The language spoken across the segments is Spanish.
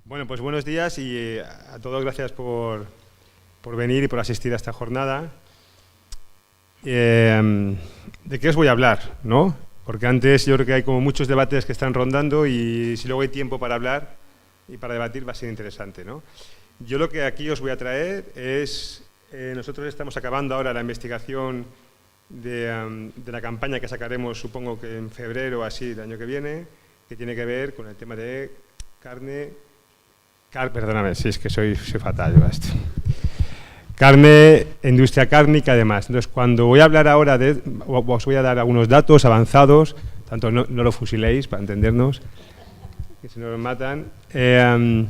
Bueno, pues buenos días y a todos gracias por venir y por asistir a esta jornada. ¿De qué os voy a hablar? ¿No? Porque antes yo creo que hay como muchos debates que están rondando y si luego hay tiempo para hablar y para debatir va a ser interesante, ¿no? Yo lo que aquí os voy a traer es, nosotros estamos acabando ahora la investigación de la campaña que sacaremos, supongo que en febrero o así del año que viene, que tiene que ver con el tema de perdóname, si es que soy fatal yo a esto. Carne, industria cárnica, además. Entonces, cuando voy a hablar ahora os voy a dar algunos datos avanzados, tanto no lo fusiléis para entendernos, que si no nos matan. Pero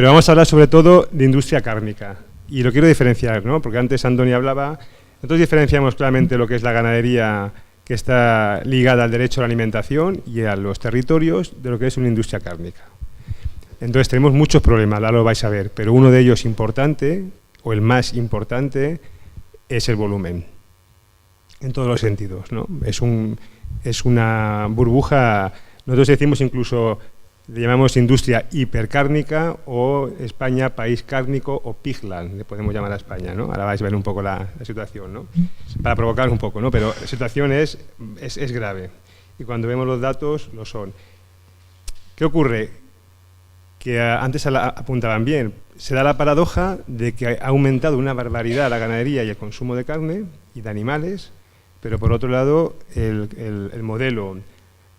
vamos a hablar sobre todo de industria cárnica. Y lo quiero diferenciar, ¿no? Porque antes Andoni hablaba. Nosotros diferenciamos claramente lo que es la ganadería que está ligada al derecho a la alimentación y a los territorios de lo que es una industria cárnica. Entonces tenemos muchos problemas, ahora lo vais a ver, pero uno de ellos importante, o el más importante, es el volumen, en todos los sentidos, ¿no? Es una burbuja, nosotros decimos incluso, le llamamos industria hipercárnica o España país cárnico o pigland, le podemos llamar a España, ¿no? Ahora vais a ver un poco la situación, ¿no? Para provocar un poco, ¿no? Pero la situación es grave y cuando vemos los datos lo son. ¿Qué ocurre? Que antes apuntaban bien, se da la paradoja de que ha aumentado una barbaridad la ganadería y el consumo de carne y de animales, pero por otro lado el modelo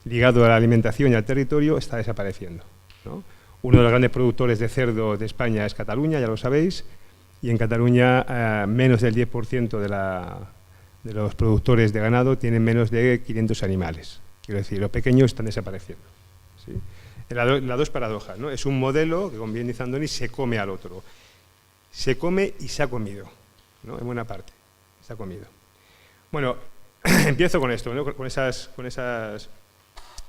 ligado a la alimentación y al territorio está desapareciendo, ¿no? Uno de los grandes productores de cerdo de España es Cataluña, ya lo sabéis, y en Cataluña menos del 10% de los productores de ganado tienen menos de 500 animales. Quiero decir, los pequeños están desapareciendo, ¿sí? Las dos paradojas, ¿no? Es un modelo que, como bien dice Andoni, se come al otro. Se come y se ha comido, ¿no? En buena parte, se ha comido. Bueno, empiezo con esto, ¿no? Con esas...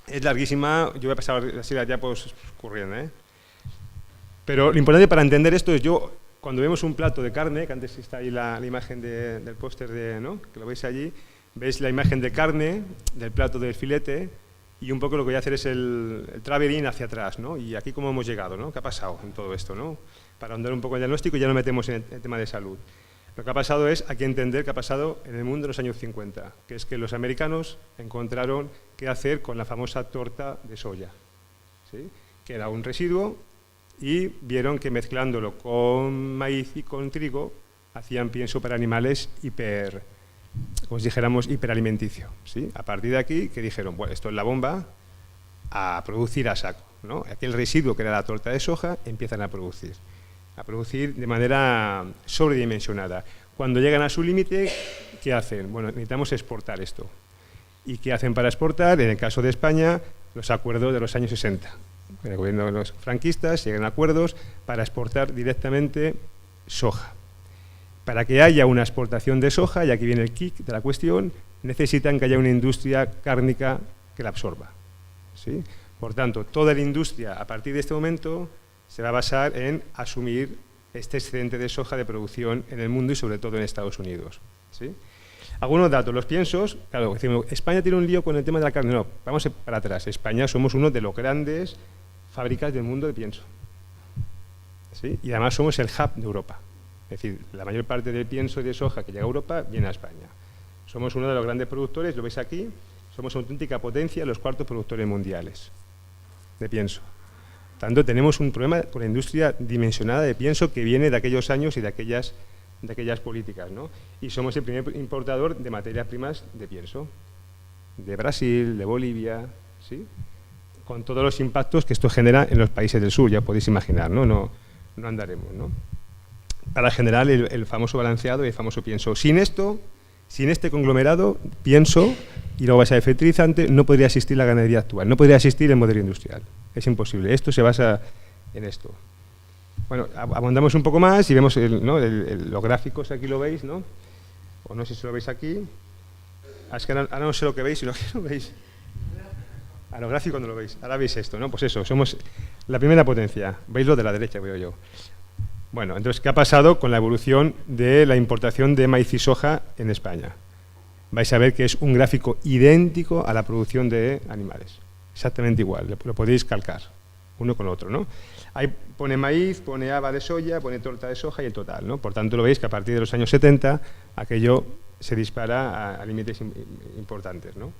Es larguísima, yo voy a pasar así las diapos corriendo, ¿eh? Pero lo importante para entender esto es cuando vemos un plato de carne, que antes está ahí la imagen del póster, ¿no? Que lo veis allí, veis la imagen de carne, del plato del filete, y un poco lo que voy a hacer es el traveling hacia atrás, ¿no? Y aquí cómo hemos llegado, ¿no? ¿Qué ha pasado en todo esto, ¿no? Para ahondar un poco en el diagnóstico y ya nos metemos en el tema de salud. Lo que ha pasado es, hay que entender qué ha pasado en el mundo en los años 50, que es que los americanos encontraron qué hacer con la famosa torta de soya, ¿sí? Que era un residuo y vieron que mezclándolo con maíz y con trigo hacían pienso para animales como si dijéramos, hiperalimenticio, ¿sí? A partir de aquí, que dijeron, bueno, esto es la bomba, a producir a saco, ¿no? Aquel residuo que era la torta de soja, empiezan a producir de manera sobredimensionada. Cuando llegan a su límite, ¿qué hacen? Bueno, necesitamos exportar esto. ¿Y qué hacen para exportar? En el caso de España, los acuerdos de los años 60. En el gobierno de los franquistas llegan a acuerdos para exportar directamente soja. Para que haya una exportación de soja, y aquí viene el kick de la cuestión, necesitan que haya una industria cárnica que la absorba, ¿sí? Por tanto, toda la industria a partir de este momento se va a basar en asumir este excedente de soja de producción en el mundo y sobre todo en Estados Unidos, ¿sí? Algunos datos, los piensos, claro, decimos, España tiene un lío con el tema de la carne, no, vamos para atrás, España somos uno de los grandes fábricas del mundo de pienso, ¿sí? Y además somos el hub de Europa. Es decir, la mayor parte del pienso y de soja que llega a Europa viene a España. Somos uno de los grandes productores, lo veis aquí, somos una auténtica potencia, los cuartos productores mundiales de pienso. Tanto tenemos un problema con la industria dimensionada de pienso que viene de aquellos años y de aquellas políticas, ¿no? Y somos el primer importador de materias primas de pienso, de Brasil, de Bolivia, ¿sí? Con todos los impactos que esto genera en los países del sur, ya podéis imaginar, ¿no? No andaremos, ¿no? Para generar el famoso balanceado y el famoso pienso. Sin esto, sin este conglomerado, pienso, y luego vais a ver fertilizante, no podría existir la ganadería actual, no podría existir el modelo industrial. Es imposible. Esto se basa en esto. Bueno, abundamos un poco más y vemos los gráficos, aquí lo veis, ¿no? O no sé si lo veis aquí. Es que ahora no sé lo que veis y lo que no veis. A los gráficos no lo veis. Ahora veis esto, ¿no? Pues eso, somos la primera potencia. Veis lo de la derecha, veo yo. Bueno, entonces, ¿qué ha pasado con la evolución de la importación de maíz y soja en España? Vais a ver que es un gráfico idéntico a la producción de animales. Exactamente igual, lo podéis calcar. uno con otro, ¿no? Ahí pone maíz, pone haba de soya, pone torta de soja y el total, ¿no? Por tanto, lo veis que a partir de los años 70 aquello se dispara a límites importantes, ¿no?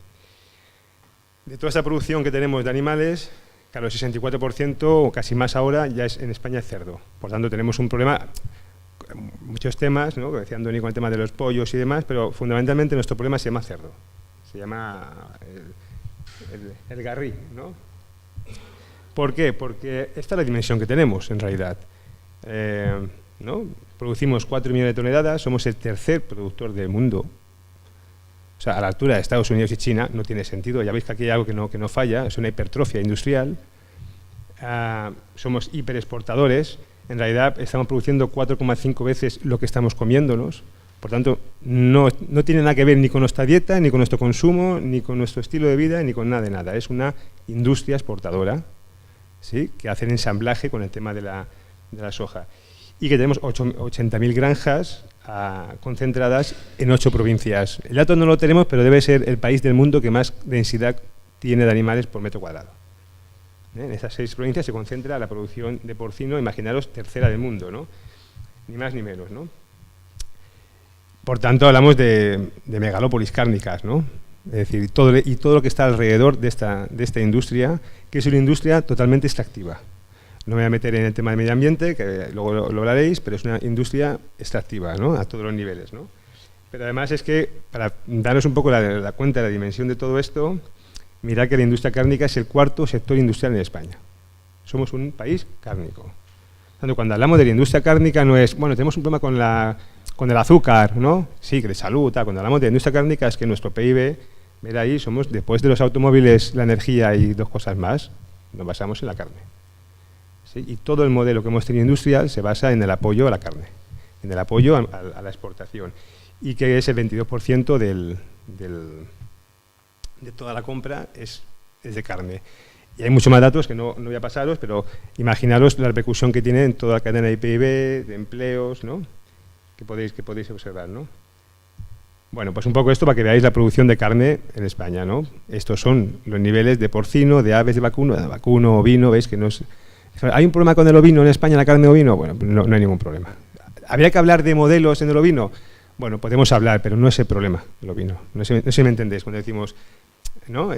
De toda esta producción que tenemos de animales, claro, el 64% o casi más ahora ya es en España es cerdo. Por tanto, tenemos un problema, muchos temas, ¿no? Que decía Andoni con el tema de los pollos y demás, pero fundamentalmente nuestro problema se llama cerdo. Se llama el garrí, ¿no? ¿Por qué? Porque esta es la dimensión que tenemos, en realidad. ¿No? Producimos 4 millones de toneladas, somos el tercer productor del mundo. O sea, a la altura de Estados Unidos y China no tiene sentido. Ya veis que aquí hay algo que no falla, es una hipertrofia industrial. Somos hiperexportadores. En realidad estamos produciendo 4,5 veces lo que estamos comiéndonos. Por tanto, no tiene nada que ver ni con nuestra dieta, ni con nuestro consumo, ni con nuestro estilo de vida, ni con nada de nada. Es una industria exportadora, ¿sí? Que hace el ensamblaje con el tema de la soja. Y que tenemos 80.000 granjas concentradas en 8 provincias. El dato no lo tenemos, pero debe ser el país del mundo que más densidad tiene de animales por metro cuadrado. En esas 6 provincias se concentra la producción de porcino, imaginaros, tercera del mundo, ¿no? Ni más ni menos, ¿no? Por tanto, hablamos de megalópolis cárnicas, ¿no? Es decir, todo lo que está alrededor de esta industria, que es una industria totalmente extractiva. No me voy a meter en el tema del medio ambiente, que luego lo hablaréis, pero es una industria extractiva, ¿no? A todos los niveles, ¿no? Pero además es que, para daros un poco la cuenta de la dimensión de todo esto, mirad que la industria cárnica es el 4.º sector industrial en España. Somos un país cárnico. Cuando hablamos de la industria cárnica no es, bueno, tenemos un problema con el azúcar, ¿no? Sí, que de salud, tal. Cuando hablamos de la industria cárnica es que nuestro PIB, mira ahí, somos, después de los automóviles, la energía y 2 cosas más, nos basamos en la carne. ¿Sí? Y todo el modelo que hemos tenido industrial se basa en el apoyo a la carne, en el apoyo a la exportación, y que es el 22% de toda la compra es de carne. Y hay muchos más datos que no voy a pasaros, pero imaginaros la repercusión que tiene en toda la cadena de PIB, de empleos, ¿no? que podéis observar, ¿no? Bueno, pues un poco esto para que veáis la producción de carne en España, ¿no? Estos son los niveles de porcino, de aves, de vacuno, ovino, veis que no es... ¿Hay un problema con el ovino en España, la carne de ovino? Bueno, no hay ningún problema. ¿Habría que hablar de modelos en el ovino? Bueno, podemos hablar, pero no es el problema el ovino. No sé si me entendéis cuando decimos, ¿no?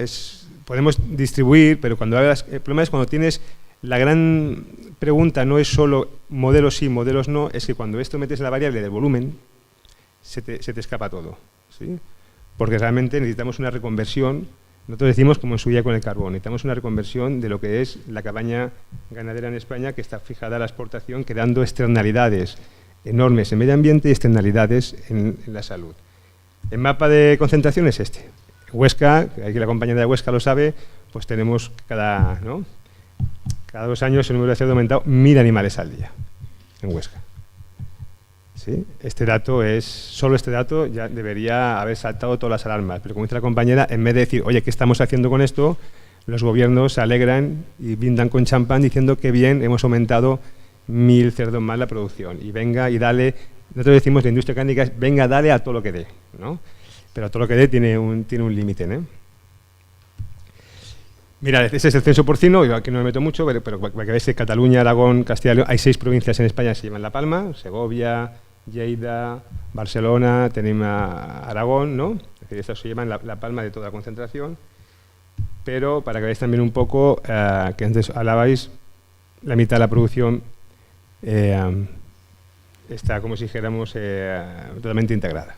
Podemos distribuir, pero cuando hablas, el problema es cuando tienes... La gran pregunta no es solo modelos sí, modelos no, es que cuando esto metes la variable del volumen, se te escapa todo, ¿sí? Porque realmente necesitamos una reconversión. Nosotros decimos, como en su día con el carbón, necesitamos una reconversión de lo que es la cabaña ganadera en España, que está fijada a la exportación, creando externalidades enormes en medio ambiente y externalidades en la salud. El mapa de concentración es este. Huesca, aquí la compañera de Huesca lo sabe, pues tenemos cada 2 años el número de cerdo ha aumentado 1.000 animales al día en Huesca. ¿Sí? Solo este dato ya debería haber saltado todas las alarmas, pero como dice la compañera, en vez de decir, oye, ¿qué estamos haciendo con esto?, los gobiernos se alegran y brindan con champán diciendo que bien, hemos aumentado 1.000 cerdos más la producción. Y venga y dale, nosotros decimos la industria cárnica es, venga, dale a todo lo que dé, ¿no? Pero a todo lo que dé tiene un límite, ¿no? Mira, ese es el censo porcino, yo aquí no me meto mucho, pero para que veáis que Cataluña, Aragón, Castilla y León, hay 6 provincias en España que se llevan La Palma, Segovia, Lleida, Barcelona, tenemos Aragón, ¿no? Es decir, estas se llevan la palma de toda la concentración, pero para que veáis también un poco, que antes hablabais, la mitad de la producción está, como si dijéramos, totalmente integrada,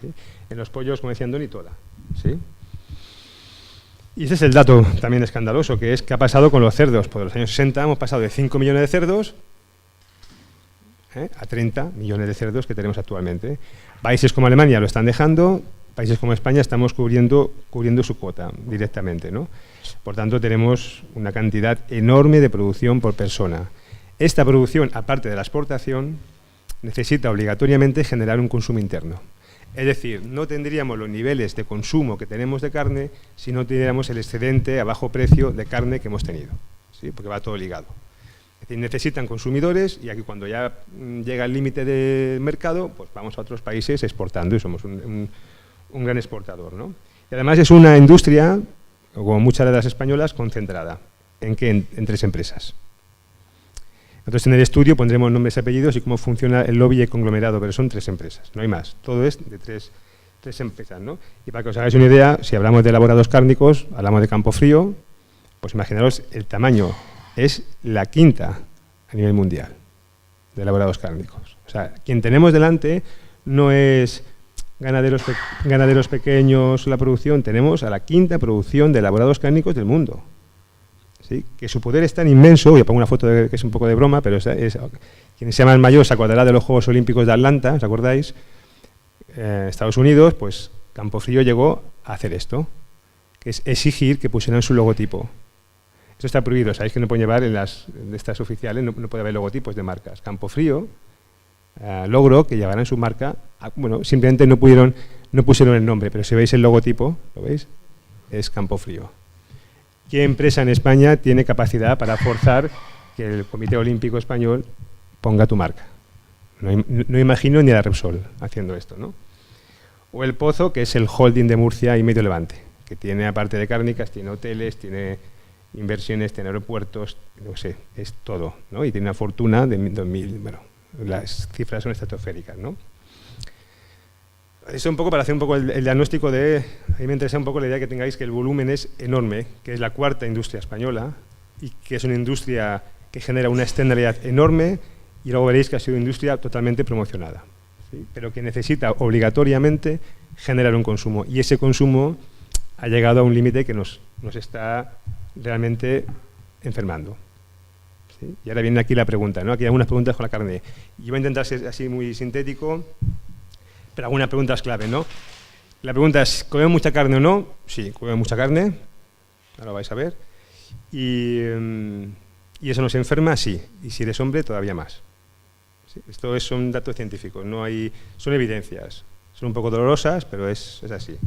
¿sí? En los pollos, como decía Andoni, toda, ¿sí? Y ese es el dato también escandaloso, que es qué ha pasado con los cerdos. Pues en los años 60 hemos pasado de 5 millones de cerdos a 30 millones de cerdos que tenemos actualmente. Países como Alemania lo están dejando, países como España estamos cubriendo su cuota directamente, ¿no? Por tanto, tenemos una cantidad enorme de producción por persona. Esta producción, aparte de la exportación, necesita obligatoriamente generar un consumo interno. Es decir, no tendríamos los niveles de consumo que tenemos de carne si no tuviéramos el excedente a bajo precio de carne que hemos tenido, ¿sí? Porque va todo ligado. Es decir, necesitan consumidores y aquí cuando ya llega el límite del mercado, pues vamos a otros países exportando y somos un gran exportador, ¿no? Y además es una industria, como muchas de las españolas, concentrada. ¿En qué? En 3 empresas. Nosotros en el estudio pondremos nombres y apellidos y cómo funciona el lobby y el conglomerado, pero son 3 empresas, no hay más. Todo es de tres empresas, ¿no? Y para que os hagáis una idea, si hablamos de elaborados cárnicos, hablamos de Campofrío, pues imaginaros el tamaño, es la 5ª a nivel mundial de elaborados cárnicos. O sea, quien tenemos delante no es ganaderos pequeños, la producción, tenemos a la 5ª producción de elaborados cárnicos del mundo. ¿Sí? Que su poder es tan inmenso, yo pongo una foto que es un poco de broma, pero quien sea más mayor se acordará de los Juegos Olímpicos de Atlanta, ¿os acordáis? Estados Unidos, pues Campofrío llegó a hacer esto, que es exigir que pusieran su logotipo. Esto está prohibido, sabéis que no pueden llevar en estas oficiales, no puede haber logotipos de marcas. Campofrío logró que llevaran su marca, bueno, simplemente no pusieron el nombre, pero si veis el logotipo, ¿lo veis? Es Campofrío. ¿Qué empresa en España tiene capacidad para forzar que el Comité Olímpico Español ponga tu marca? No imagino ni a la Repsol haciendo esto, ¿no? O el Pozo, que es el holding de Murcia y Medio Levante, que tiene, aparte de cárnicas, tiene hoteles, tiene inversiones, tiene aeropuertos, no sé, es todo, ¿no? Y tiene una fortuna de 2.000, bueno, las cifras son estratosféricas, ¿no? Eso un poco para hacer un poco el diagnóstico de... A mí me interesa un poco la idea que tengáis que el volumen es enorme, que es la 4ª industria española y que es una industria que genera una externalidad enorme y luego veréis que ha sido una industria totalmente promocionada, ¿sí? Pero que necesita obligatoriamente generar un consumo y ese consumo ha llegado a un límite que nos está realmente enfermando, ¿sí? Y ahora viene aquí la pregunta, ¿no? Aquí hay algunas preguntas con la carne. Yo voy a intentar ser así muy sintético, pero algunas preguntas clave, ¿no? La pregunta es, ¿comemos mucha carne o no? Sí, comemos mucha carne, ahora lo vais a ver. ¿Y eso nos enferma? Sí. Y si eres hombre, todavía más. ¿Sí? Esto son datos científicos, son evidencias. Son un poco dolorosas, pero es así.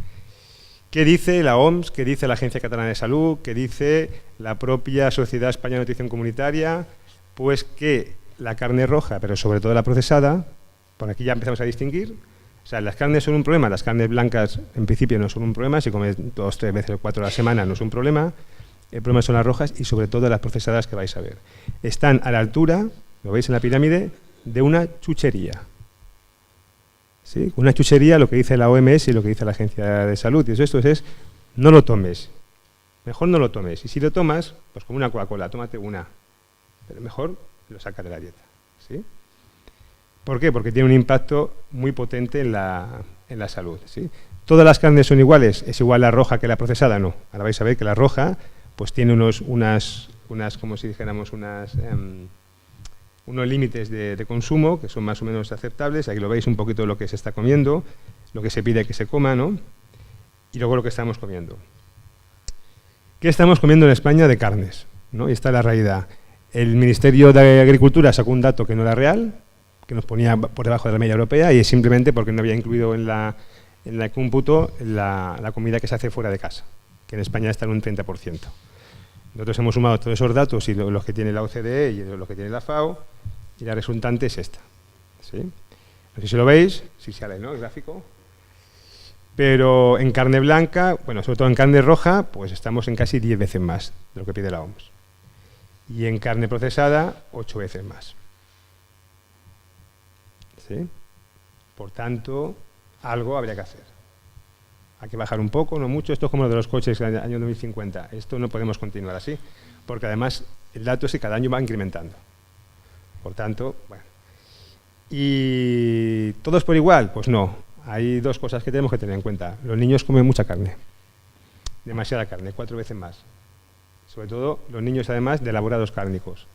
¿Qué dice la OMS? ¿Qué dice la Agencia Catalana de Salud? ¿Qué dice la propia Sociedad Española de Nutrición Comunitaria? Pues que la carne roja, pero sobre todo la procesada, por aquí ya empezamos a distinguir. O sea, las carnes son un problema, las carnes blancas en principio no son un problema, si comes 2, 3 veces o 4 a la semana no es un problema, el problema son las rojas y sobre todo las procesadas que vais a ver. Están a la altura, lo veis en la pirámide, de una chuchería. ¿Sí? Una chuchería, lo que dice la OMS y lo que dice la Agencia de Salud, y esto es, no lo tomes, mejor no lo tomes, y si lo tomas, pues como una Coca-Cola, tómate una, pero mejor lo saca de la dieta, ¿sí? ¿Por qué? Porque tiene un impacto muy potente en la salud, ¿sí? ¿Todas las carnes son iguales? ¿Es igual la roja que la procesada? No. Ahora vais a ver que la roja pues tiene unos como si dijéramos, unos límites de consumo que son más o menos aceptables. Aquí lo veis un poquito lo que se está comiendo, lo que se pide que se coma, ¿no? Y luego lo que estamos comiendo. ¿Qué estamos comiendo en España de carnes? ¿No? Y esta es la realidad. El Ministerio de Agricultura sacó un dato que no era real, que nos ponía por debajo de la media europea y es simplemente porque no había incluido en el cómputo la comida que se hace fuera de casa, que en España está en un 30%. Nosotros hemos sumado todos esos datos y los que tiene la OCDE y los que tiene la FAO y la resultante es esta, ¿sí? No sé si lo veis, si sale, ¿no?, el gráfico. Pero en carne blanca, bueno, sobre todo en carne roja, pues estamos en casi 10 veces más de lo que pide la OMS. Y en carne procesada, 8 veces más. ¿Sí? Por tanto, algo habría que hacer. Hay que bajar un poco, no mucho. Esto es como lo de los coches del año 2050. Esto no podemos continuar así, porque además el dato es que cada año va incrementando. Por tanto, bueno. ¿Y todos por igual? Pues no. Hay 2 cosas que tenemos que tener en cuenta. Los niños comen mucha carne, demasiada carne, 4 veces más. Sobre todo los niños, además, de elaborados cárnicos.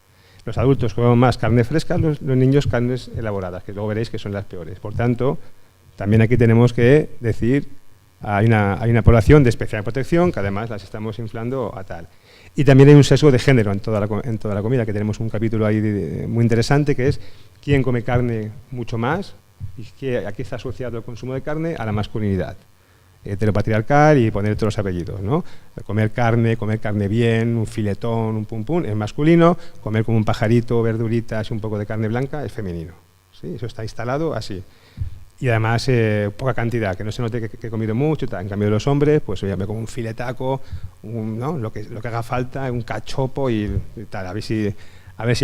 Los adultos comemos más carne fresca, los niños carnes elaboradas, que luego veréis que son las peores. Por tanto, también aquí tenemos que decir, hay una población de especial protección, que además las estamos inflando a tal. Y también hay un sesgo de género en toda la comida, que tenemos un capítulo ahí muy interesante, que es quién come carne mucho más, y que aquí está asociado el consumo de carne a la masculinidad heteropatriarcal y poner todos los apellidos, ¿no? Comer carne bien, un filetón, un pum pum, es masculino, comer como un pajarito, verduritas y un poco de carne blanca es femenino, ¿sí? Eso está instalado así. y además poca cantidad, que no se note que he comido mucho. En cambio de los hombres, pues ya me como un filetaco, ¿no? lo que haga falta, un cachopo y tal, a ver si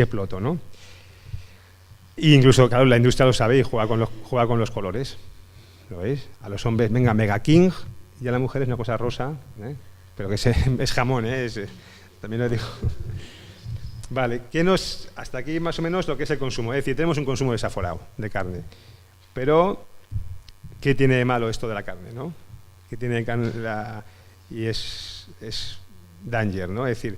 exploto, ¿no? Y incluso, claro, la industria lo sabe y juega con los colores, ¿lo veis? A los hombres, venga, Mega King, y a la mujer es una cosa rosa, pero que es jamón, también lo digo. Vale, hasta aquí más o menos lo que es el consumo, es decir, tenemos un consumo desaforado de carne. Pero, ¿qué tiene de malo esto de la carne, no? ¿Qué tiene y es danger, ¿no? Es decir,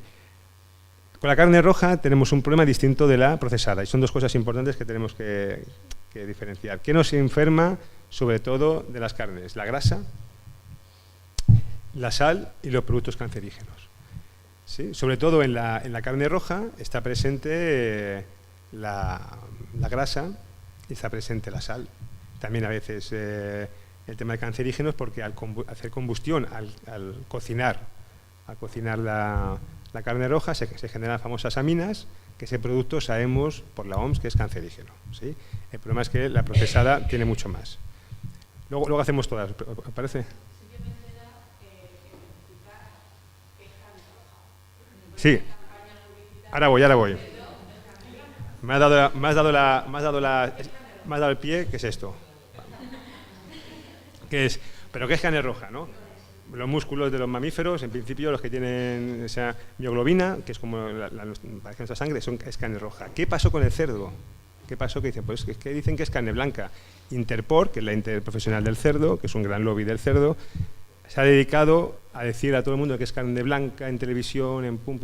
con la carne roja tenemos un problema distinto de la procesada, y son dos cosas importantes que tenemos que diferenciar. ¿Qué nos enferma, sobre todo, de las carnes? La grasa, la sal y los productos cancerígenos. ¿Sí? Sobre todo en la carne roja está presente la grasa y está presente la sal. También a veces el tema de cancerígenos, porque al hacer combustión, al cocinar la carne roja, se generan famosas aminas, que ese producto sabemos por la OMS que es cancerígeno, ¿sí? El problema es que la procesada tiene mucho más. Luego hacemos todas, ¿os parece? Sí, ahora voy. Me has dado el pie, ¿qué es esto? ¿Pero qué es carne roja, no? Los músculos de los mamíferos, en principio, los que tienen esa mioglobina, que es como nuestra sangre, es carne roja. ¿Qué pasó con el cerdo? ¿Qué pasó? Que dicen, pues que dicen que es carne blanca. Interpor, que es la interprofesional del cerdo, que es un gran lobby del cerdo, se ha dedicado a decir a todo el mundo que es carne blanca en televisión, en pum.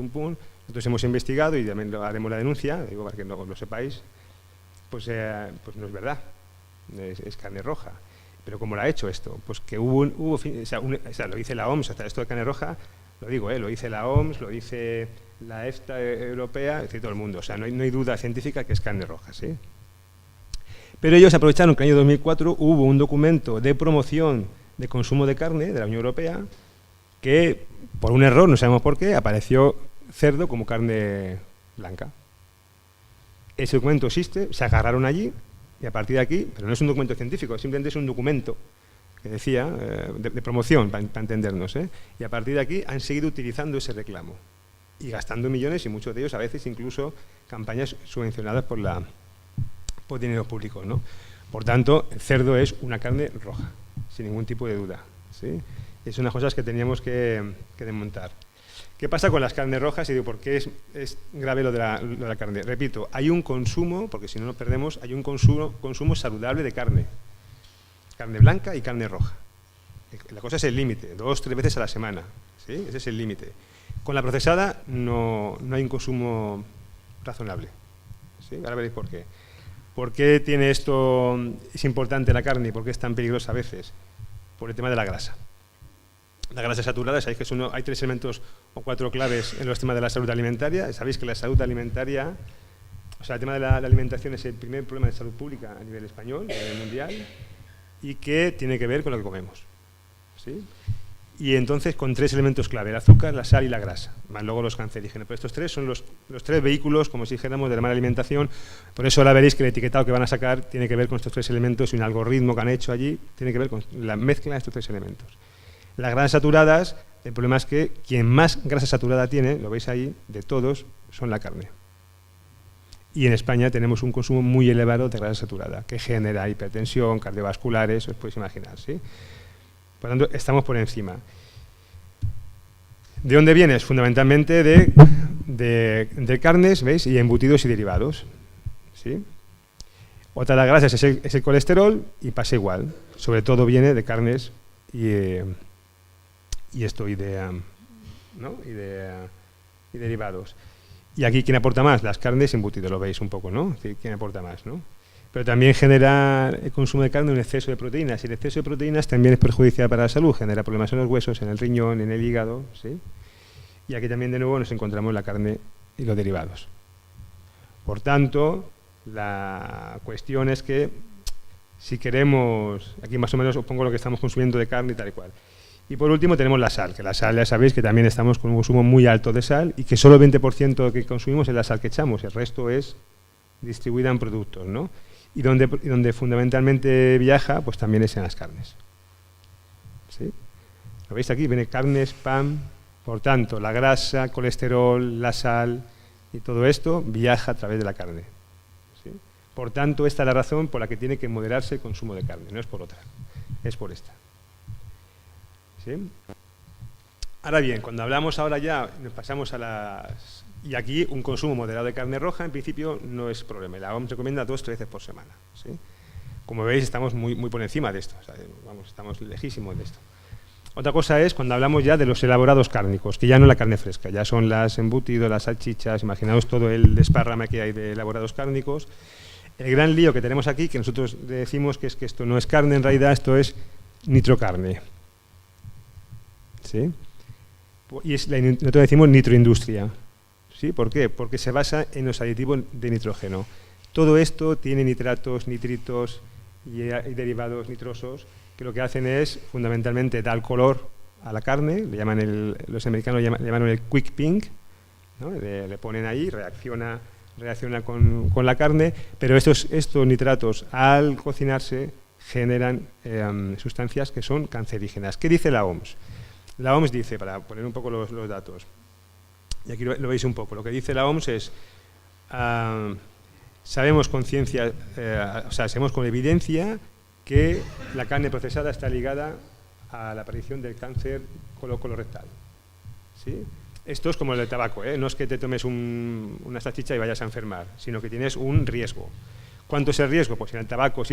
Nosotros hemos investigado y también haremos la denuncia, digo para que no lo sepáis, pues no es verdad, es carne roja. Pero ¿cómo lo ha hecho esto? Pues que lo dice la OMS, hasta esto de carne roja, lo digo, lo dice la OMS, lo dice la EFTA europea, es decir, todo el mundo, o sea, no hay duda científica que es carne roja, ¿sí? Pero ellos aprovecharon que en el año 2004 hubo un documento de promoción de consumo de carne de la Unión Europea que, por un error, no sabemos por qué, apareció cerdo como carne blanca. Ese documento existe, se agarraron allí y a partir de aquí, pero no es un documento científico, simplemente es un documento que decía, de promoción, para entendernos, y a partir de aquí han seguido utilizando ese reclamo y gastando millones y muchos de ellos a veces incluso campañas subvencionadas por dinero público, ¿no? Por tanto, el cerdo es una carne roja, sin ningún tipo de duda, ¿sí? Es unas cosas que teníamos que desmontar. ¿Qué pasa con las carnes rojas? Y digo, ¿por qué es grave lo de la carne? Repito, hay un consumo, porque si no lo perdemos, hay un consumo saludable de carne blanca y carne roja. La cosa es el límite, 2-3 veces a la semana, ¿sí? Ese es el límite. Con la procesada no hay un consumo razonable, ¿sí? Ahora veréis por qué. ¿Por qué es importante la carne y por qué es tan peligrosa a veces? Por el tema de la grasa. La grasa saturada, sabéis que hay 3 elementos o 4 claves en los temas de la salud alimentaria. Sabéis que la salud alimentaria, o sea, el tema de la alimentación es el primer problema de salud pública a nivel español, a nivel mundial, y que tiene que ver con lo que comemos, ¿sí? Y entonces con 3 elementos clave, el azúcar, la sal y la grasa, más luego los cancerígenos. Pero estos 3 son los 3 vehículos, como si dijéramos, de la mala alimentación. Por eso ahora veréis que el etiquetado que van a sacar tiene que ver con estos 3 elementos y un algoritmo que han hecho allí tiene que ver con la mezcla de estos 3 elementos. Las grasas saturadas, el problema es que quien más grasa saturada tiene, lo veis ahí, de todos, son la carne. Y en España tenemos un consumo muy elevado de grasa saturada, que genera hipertensión, cardiovasculares, os podéis imaginar, ¿sí? Por lo tanto, estamos por encima. ¿De dónde vienes? Fundamentalmente de carnes, ¿veis? Y embutidos y derivados, ¿sí? Otra de las grasas es el colesterol y pasa igual. Sobre todo viene de carnes y derivados. Y aquí, ¿quién aporta más? Las carnes y embutidos, lo veis un poco, ¿no? ¿Quién aporta más, no? Pero también genera el consumo de carne un exceso de proteínas. Y el exceso de proteínas también es perjudicial para la salud. Genera problemas en los huesos, en el riñón, en el hígado, ¿sí? Y aquí también, de nuevo, nos encontramos la carne y los derivados. Por tanto, la cuestión es que si queremos, aquí más o menos os pongo lo que estamos consumiendo de carne y tal y cual. Y por último tenemos la sal, que la sal ya sabéis que también estamos con un consumo muy alto de sal y que solo el 20% que consumimos es la sal que echamos, el resto es distribuida en productos, ¿no? y donde fundamentalmente viaja, pues también es en las carnes. ¿Sí? ¿Lo veis aquí? Viene carnes, pan, por tanto, la grasa, colesterol, la sal y todo esto viaja a través de la carne. ¿Sí? Por tanto, esta es la razón por la que tiene que moderarse el consumo de carne, no es por otra, es por esta. ¿Sí? Ahora bien, cuando hablamos ahora ya, nos pasamos a las... Y aquí un consumo moderado de carne roja, en principio, no es problema. La OMS recomienda 2-3 veces por semana. ¿Sí? Como veis, estamos muy por encima de esto. O sea, vamos, estamos lejísimos de esto. Otra cosa es cuando hablamos ya de los elaborados cárnicos, que ya no es la carne fresca, ya son las embutidos, las salchichas, imaginaos todo el desparrame que hay de elaborados cárnicos. El gran lío que tenemos aquí, que nosotros decimos que es que esto no es carne, en realidad esto es nitrocarne. ¿Sí? Y nosotros decimos nitroindustria. ¿Sí? ¿Por qué? Porque se basa en los aditivos de nitrógeno. Todo esto tiene nitratos, nitritos y derivados nitrosos que lo que hacen es fundamentalmente dar color a la carne, le llaman los americanos le llaman el quick pink, ¿no? Le ponen ahí, reacciona con la carne, pero estos nitratos al cocinarse generan sustancias que son cancerígenas. ¿Qué dice la OMS? La OMS dice, para poner un poco los datos, y aquí lo veis un poco, lo que dice la OMS es, sabemos con ciencia, sabemos con evidencia que la carne procesada está ligada a la aparición del cáncer colorectal. ¿Sí? Esto es como el del tabaco, ¿eh? No es que te tomes una salchicha y vayas a enfermar, sino que tienes un riesgo. ¿Cuánto es el riesgo? Pues en el tabaco,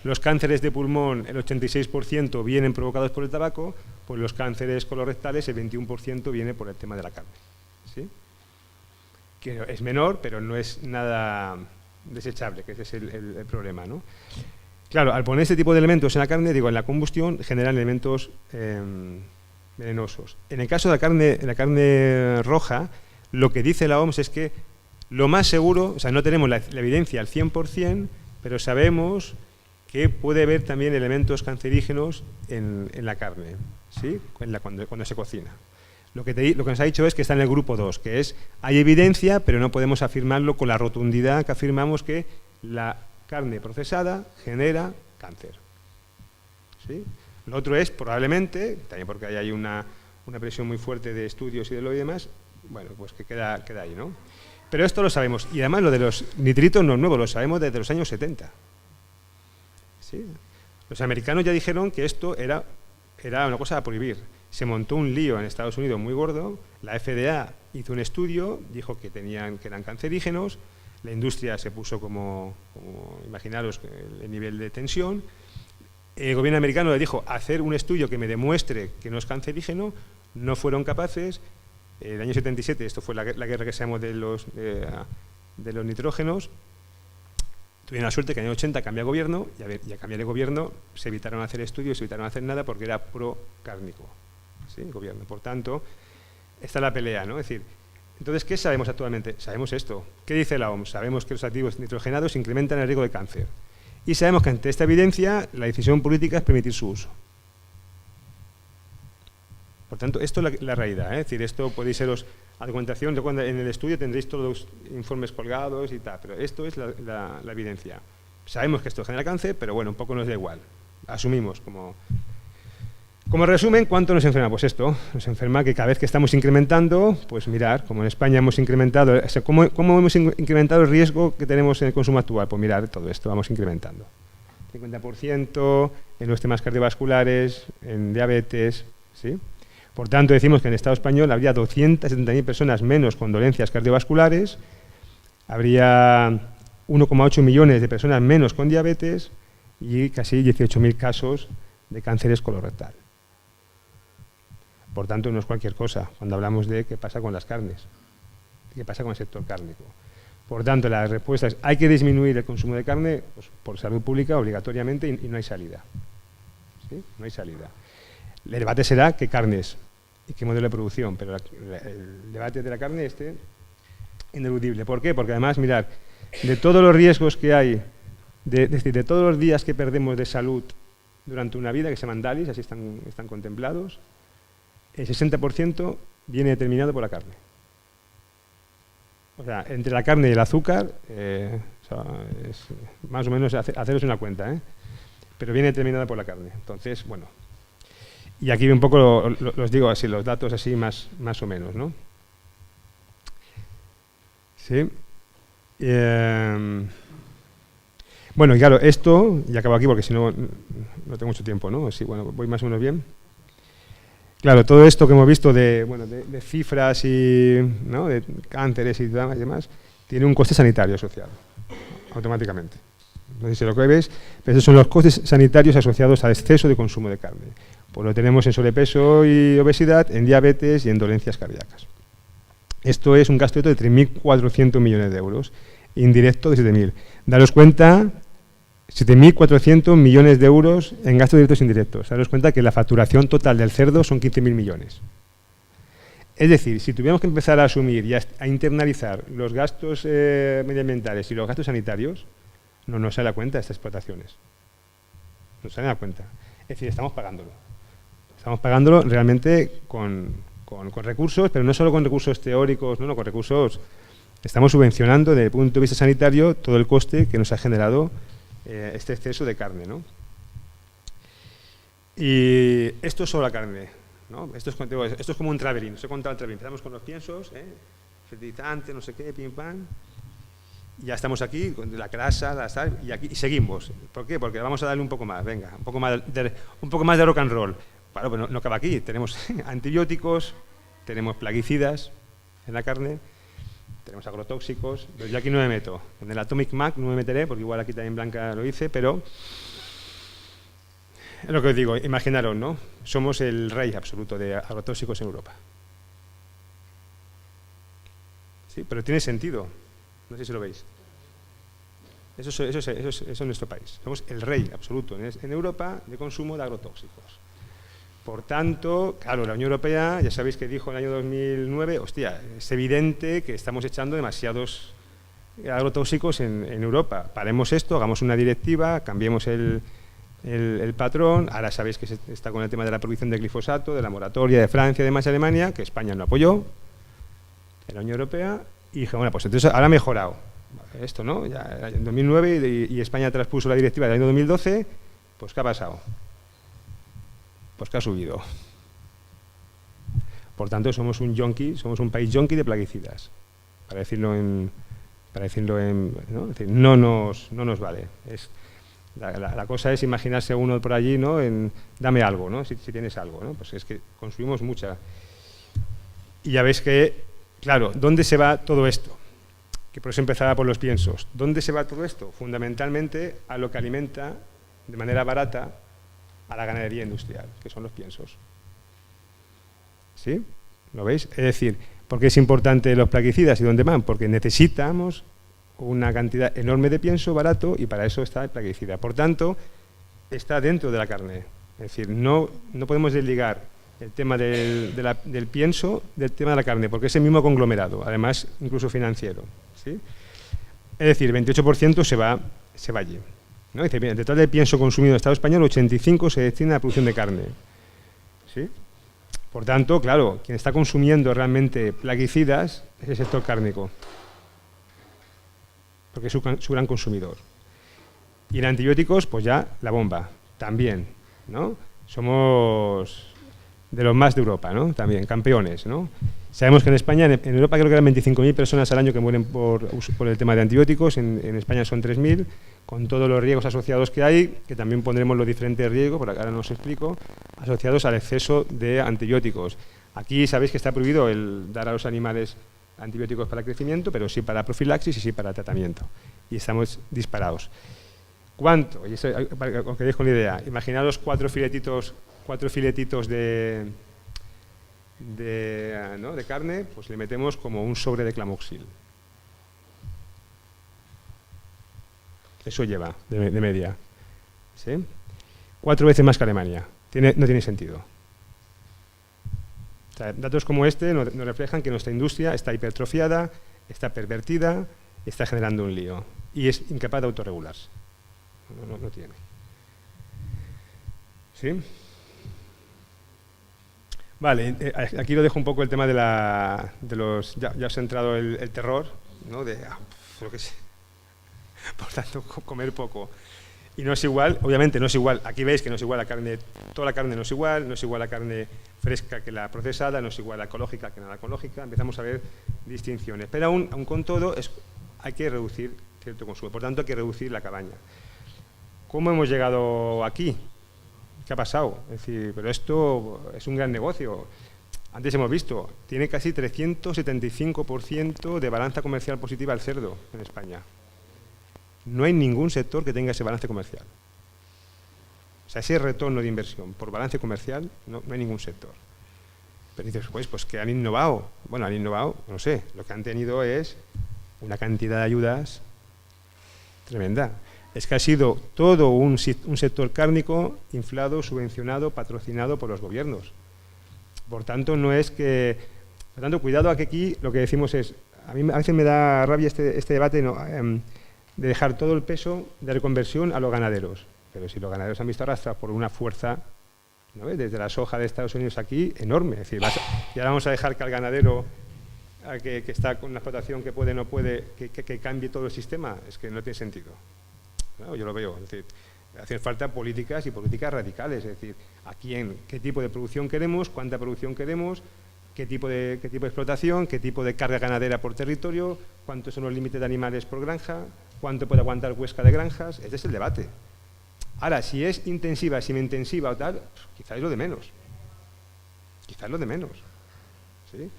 los cánceres de pulmón, el 86% vienen provocados por el tabaco, pues los cánceres colorectales, el 21% viene por el tema de la carne. ¿Sí? Que es menor, pero no es nada desechable, que ese es el problema, ¿no? Claro, al poner este tipo de elementos en la carne, digo, en la combustión, generan elementos venenosos. En el caso de la carne roja, lo que dice la OMS es que lo más seguro, o sea, no tenemos la evidencia al 100%, pero sabemos que puede haber también elementos cancerígenos en la carne, ¿sí? Cuando se cocina. Lo que nos ha dicho es que está en el grupo 2, que es, hay evidencia, pero no podemos afirmarlo con la rotundidad que afirmamos que la carne procesada genera cáncer. ¿Sí? Lo otro es, probablemente, también porque hay una presión muy fuerte de estudios y de lo demás, bueno, pues que queda ahí, ¿no? Pero esto lo sabemos. Y además lo de los nitritos no es nuevo, lo sabemos desde los años 70. ¿Sí? Los americanos ya dijeron que esto era una cosa a prohibir. Se montó un lío en Estados Unidos muy gordo, la FDA hizo un estudio, dijo que eran cancerígenos, la industria se puso como imaginaros, el nivel de tensión. El gobierno americano le dijo hacer un estudio que me demuestre que no es cancerígeno, no fueron capaces. El año 77, esto fue la guerra que se llamó de los nitrógenos, tuvieron la suerte que en el año 80 cambia el gobierno y a cambiar de gobierno se evitaron hacer estudios, se evitaron hacer nada porque era pro-cárnico, ¿sí? El gobierno. Por tanto, esta es la pelea, ¿no? Es decir, entonces, ¿qué sabemos actualmente? Sabemos esto. ¿Qué dice la OMS? Sabemos que los activos nitrogenados incrementan el riesgo de cáncer. Y sabemos que ante esta evidencia, la decisión política es permitir su uso. Por tanto, esto es la realidad, ¿eh? Es decir, esto podéis seros a documentación, en el estudio tendréis todos los informes colgados y tal, pero esto es la evidencia. Sabemos que esto genera cáncer, pero bueno, un poco nos da igual. Asumimos Como resumen, ¿cuánto nos enferma? Pues esto, nos enferma que cada vez que estamos incrementando, pues mirar, como en España hemos incrementado, o sea, ¿cómo hemos incrementado el riesgo que tenemos en el consumo actual? Pues mirar todo esto, vamos incrementando. 50% en los temas cardiovasculares, en diabetes, ¿sí? Por tanto, decimos que en el Estado español habría 270.000 personas menos con dolencias cardiovasculares, habría 1,8 millones de personas menos con diabetes y casi 18.000 casos de cánceres colorectal. Por tanto, no es cualquier cosa cuando hablamos de qué pasa con las carnes, qué pasa con el sector cárnico. Por tanto, la respuesta es, ¿hay que disminuir el consumo de carne? Pues por salud pública, obligatoriamente, y no hay salida. ¿Sí? No hay salida. El debate será qué carnes y qué modelo de producción, pero el debate de la carne es ineludible. ¿Por qué? Porque además, mirad, de todos los riesgos que hay, es decir, de todos los días que perdemos de salud durante una vida, que se llaman DALIs, así están contemplados, el 60% viene determinado por la carne. O sea, entre la carne y el azúcar, O sea, es más o menos haceros una cuenta, ¿eh? Pero viene determinada por la carne. Entonces, bueno. Y aquí un poco los digo así, los datos así más o menos, ¿no? Sí. Bueno, y claro, esto, y acabo aquí porque si no, no tengo mucho tiempo, ¿no? Sí, bueno, voy más o menos bien. Claro, todo esto que hemos visto de cifras y, ¿no?, de cánceres y demás, tiene un coste sanitario asociado, automáticamente. No sé si lo que veis, pero esos son los costes sanitarios asociados al exceso de consumo de carne. Pues lo tenemos en sobrepeso y obesidad, en diabetes y en dolencias cardíacas. Esto es un gasto de 3.400 millones de euros, indirecto de 7.000. Daros cuenta, 7.400 millones de euros en gastos directos e indirectos. Daros cuenta que la facturación total del cerdo son 15.000 millones. Es decir, si tuviéramos que empezar a asumir y a internalizar los gastos medioambientales y los gastos sanitarios, no nos sale a cuenta estas explotaciones. No sale a cuenta. Es decir, estamos pagándolo. Estamos pagándolo realmente con recursos, pero no solo con recursos teóricos, no, con recursos. Estamos subvencionando desde el punto de vista sanitario todo el coste que nos ha generado este exceso de carne, ¿no? Y esto es solo la carne, ¿no? Esto es como un traveling. Os he contado el traveling. Empezamos con los piensos, fertilizante, no sé qué, pim pam. Y ya estamos aquí, con la grasa, la sal, y seguimos. ¿Por qué? Porque vamos a darle un poco más, venga, un poco más de rock and roll. Claro, pero no acaba aquí. Tenemos antibióticos, tenemos plaguicidas en la carne, tenemos agrotóxicos, pero yo aquí no me meto. En el Atomic Mac no me meteré, porque igual aquí también Blanca lo dice, pero es lo que os digo, imaginaros, ¿no? Somos el rey absoluto de agrotóxicos en Europa. Sí, pero tiene sentido. No sé si lo veis. Eso es nuestro país. Somos el rey absoluto en Europa de consumo de agrotóxicos. Por tanto, claro, la Unión Europea, ya sabéis que dijo en el año 2009, hostia, es evidente que estamos echando demasiados agrotóxicos en Europa. Paremos esto, hagamos una directiva, cambiemos el patrón. Ahora sabéis que se está con el tema de la prohibición de glifosato, de la moratoria de Francia, de más Alemania, que España no apoyó en la Unión Europea. Y dije, bueno, pues entonces ahora ha mejorado esto, ¿no? Ya en 2009 y España transpuso la directiva del año 2012, pues ¿qué ha pasado? Pues que ha subido. Por tanto, somos un país yonki de plaguicidas, para decirlo en, ¿no? Es decir, no nos vale. La cosa es imaginarse a uno por allí, ¿no? Dame algo, ¿no? Si tienes algo, ¿no? Pues es que consumimos mucha. Y ya veis que, claro, ¿dónde se va todo esto? Que por eso empezaba por los piensos. ¿Dónde se va todo esto? Fundamentalmente a lo que alimenta de manera barata a la ganadería industrial, que son los piensos. ¿Sí? ¿Lo veis? Es decir, ¿por qué es importante los plaguicidas y dónde van? Porque necesitamos una cantidad enorme de pienso barato y para eso está el plaguicida. Por tanto, está dentro de la carne. Es decir, no podemos desligar el tema del pienso del tema de la carne, porque es el mismo conglomerado, además incluso financiero. ¿Sí? Es decir, 28% se va allí. ¿No? Dice, bien, detrás del pienso consumido en el Estado español, 85% se destina a la producción de carne. ¿Sí? Por tanto, claro, quien está consumiendo realmente plaguicidas es el sector cárnico, porque es su gran consumidor. Y en antibióticos, pues ya la bomba, también, ¿no? Somos de los más de Europa, ¿no? También, campeones, ¿no? Sabemos que en España, en Europa creo que eran 25.000 personas al año que mueren por el tema de antibióticos, en España son 3.000, con todos los riesgos asociados que hay, que también pondremos los diferentes riesgos, por acá ahora no os explico, asociados al exceso de antibióticos. Aquí sabéis que está prohibido el dar a los animales antibióticos para crecimiento, pero sí para profilaxis y sí para tratamiento. Y estamos disparados. ¿Cuánto? Y eso, para que os quedéis con la idea, imaginaros cuatro filetitos de carne, pues le metemos como un sobre de Clamoxil. Eso lleva de media. ¿Sí? 4 veces más que Alemania. No tiene sentido. O sea, datos como este nos reflejan que nuestra industria está hipertrofiada, está pervertida, está generando un lío y es incapaz de autorregularse. No tiene. ¿Sí? Vale, aquí lo dejo un poco el tema de los... Ya os ha entrado el terror, ¿no? Lo que sé. Por tanto, comer poco. Y no es igual, obviamente no es igual, aquí veis que no es igual la carne, toda la carne no es igual la carne fresca que la procesada, no es igual la ecológica que la ecológica, empezamos a ver distinciones. Pero aún con todo hay que reducir cierto consumo, por tanto hay que reducir la cabaña. ¿Cómo hemos llegado aquí? ¿Qué ha pasado? Es decir, pero esto es un gran negocio. Antes hemos visto, tiene casi 375% de balanza comercial positiva el cerdo en España. No hay ningún sector que tenga ese balance comercial. O sea, ese retorno de inversión por balance comercial no hay ningún sector. Pero dices, pues que han innovado. Bueno, han innovado, no sé, lo que han tenido es una cantidad de ayudas tremenda. Es que ha sido todo un sector cárnico inflado, subvencionado, patrocinado por los gobiernos. Por tanto, no es que... Por tanto, cuidado a que aquí lo que decimos es... A mí a veces me da rabia este debate de dejar todo el peso de reconversión a los ganaderos. Pero si los ganaderos han visto arrastrados por una fuerza, ¿no? Desde la soja de Estados Unidos aquí, enorme. Es decir, y ahora vamos a dejar que al ganadero que está con una explotación que puede o no puede, que cambie todo el sistema. Es que no tiene sentido. ¿No? Yo lo veo. Es decir, hacen falta políticas y políticas radicales. Es decir, aquí qué tipo de producción queremos, cuánta producción queremos, qué tipo de explotación, qué tipo de carga ganadera por territorio, cuántos son los límites de animales por granja, cuánto puede aguantar Huesca de granjas. Este es el debate. Ahora, si es intensiva, semi-intensiva o tal, pues, quizás es lo de menos. Quizás lo de menos. ¿Sí?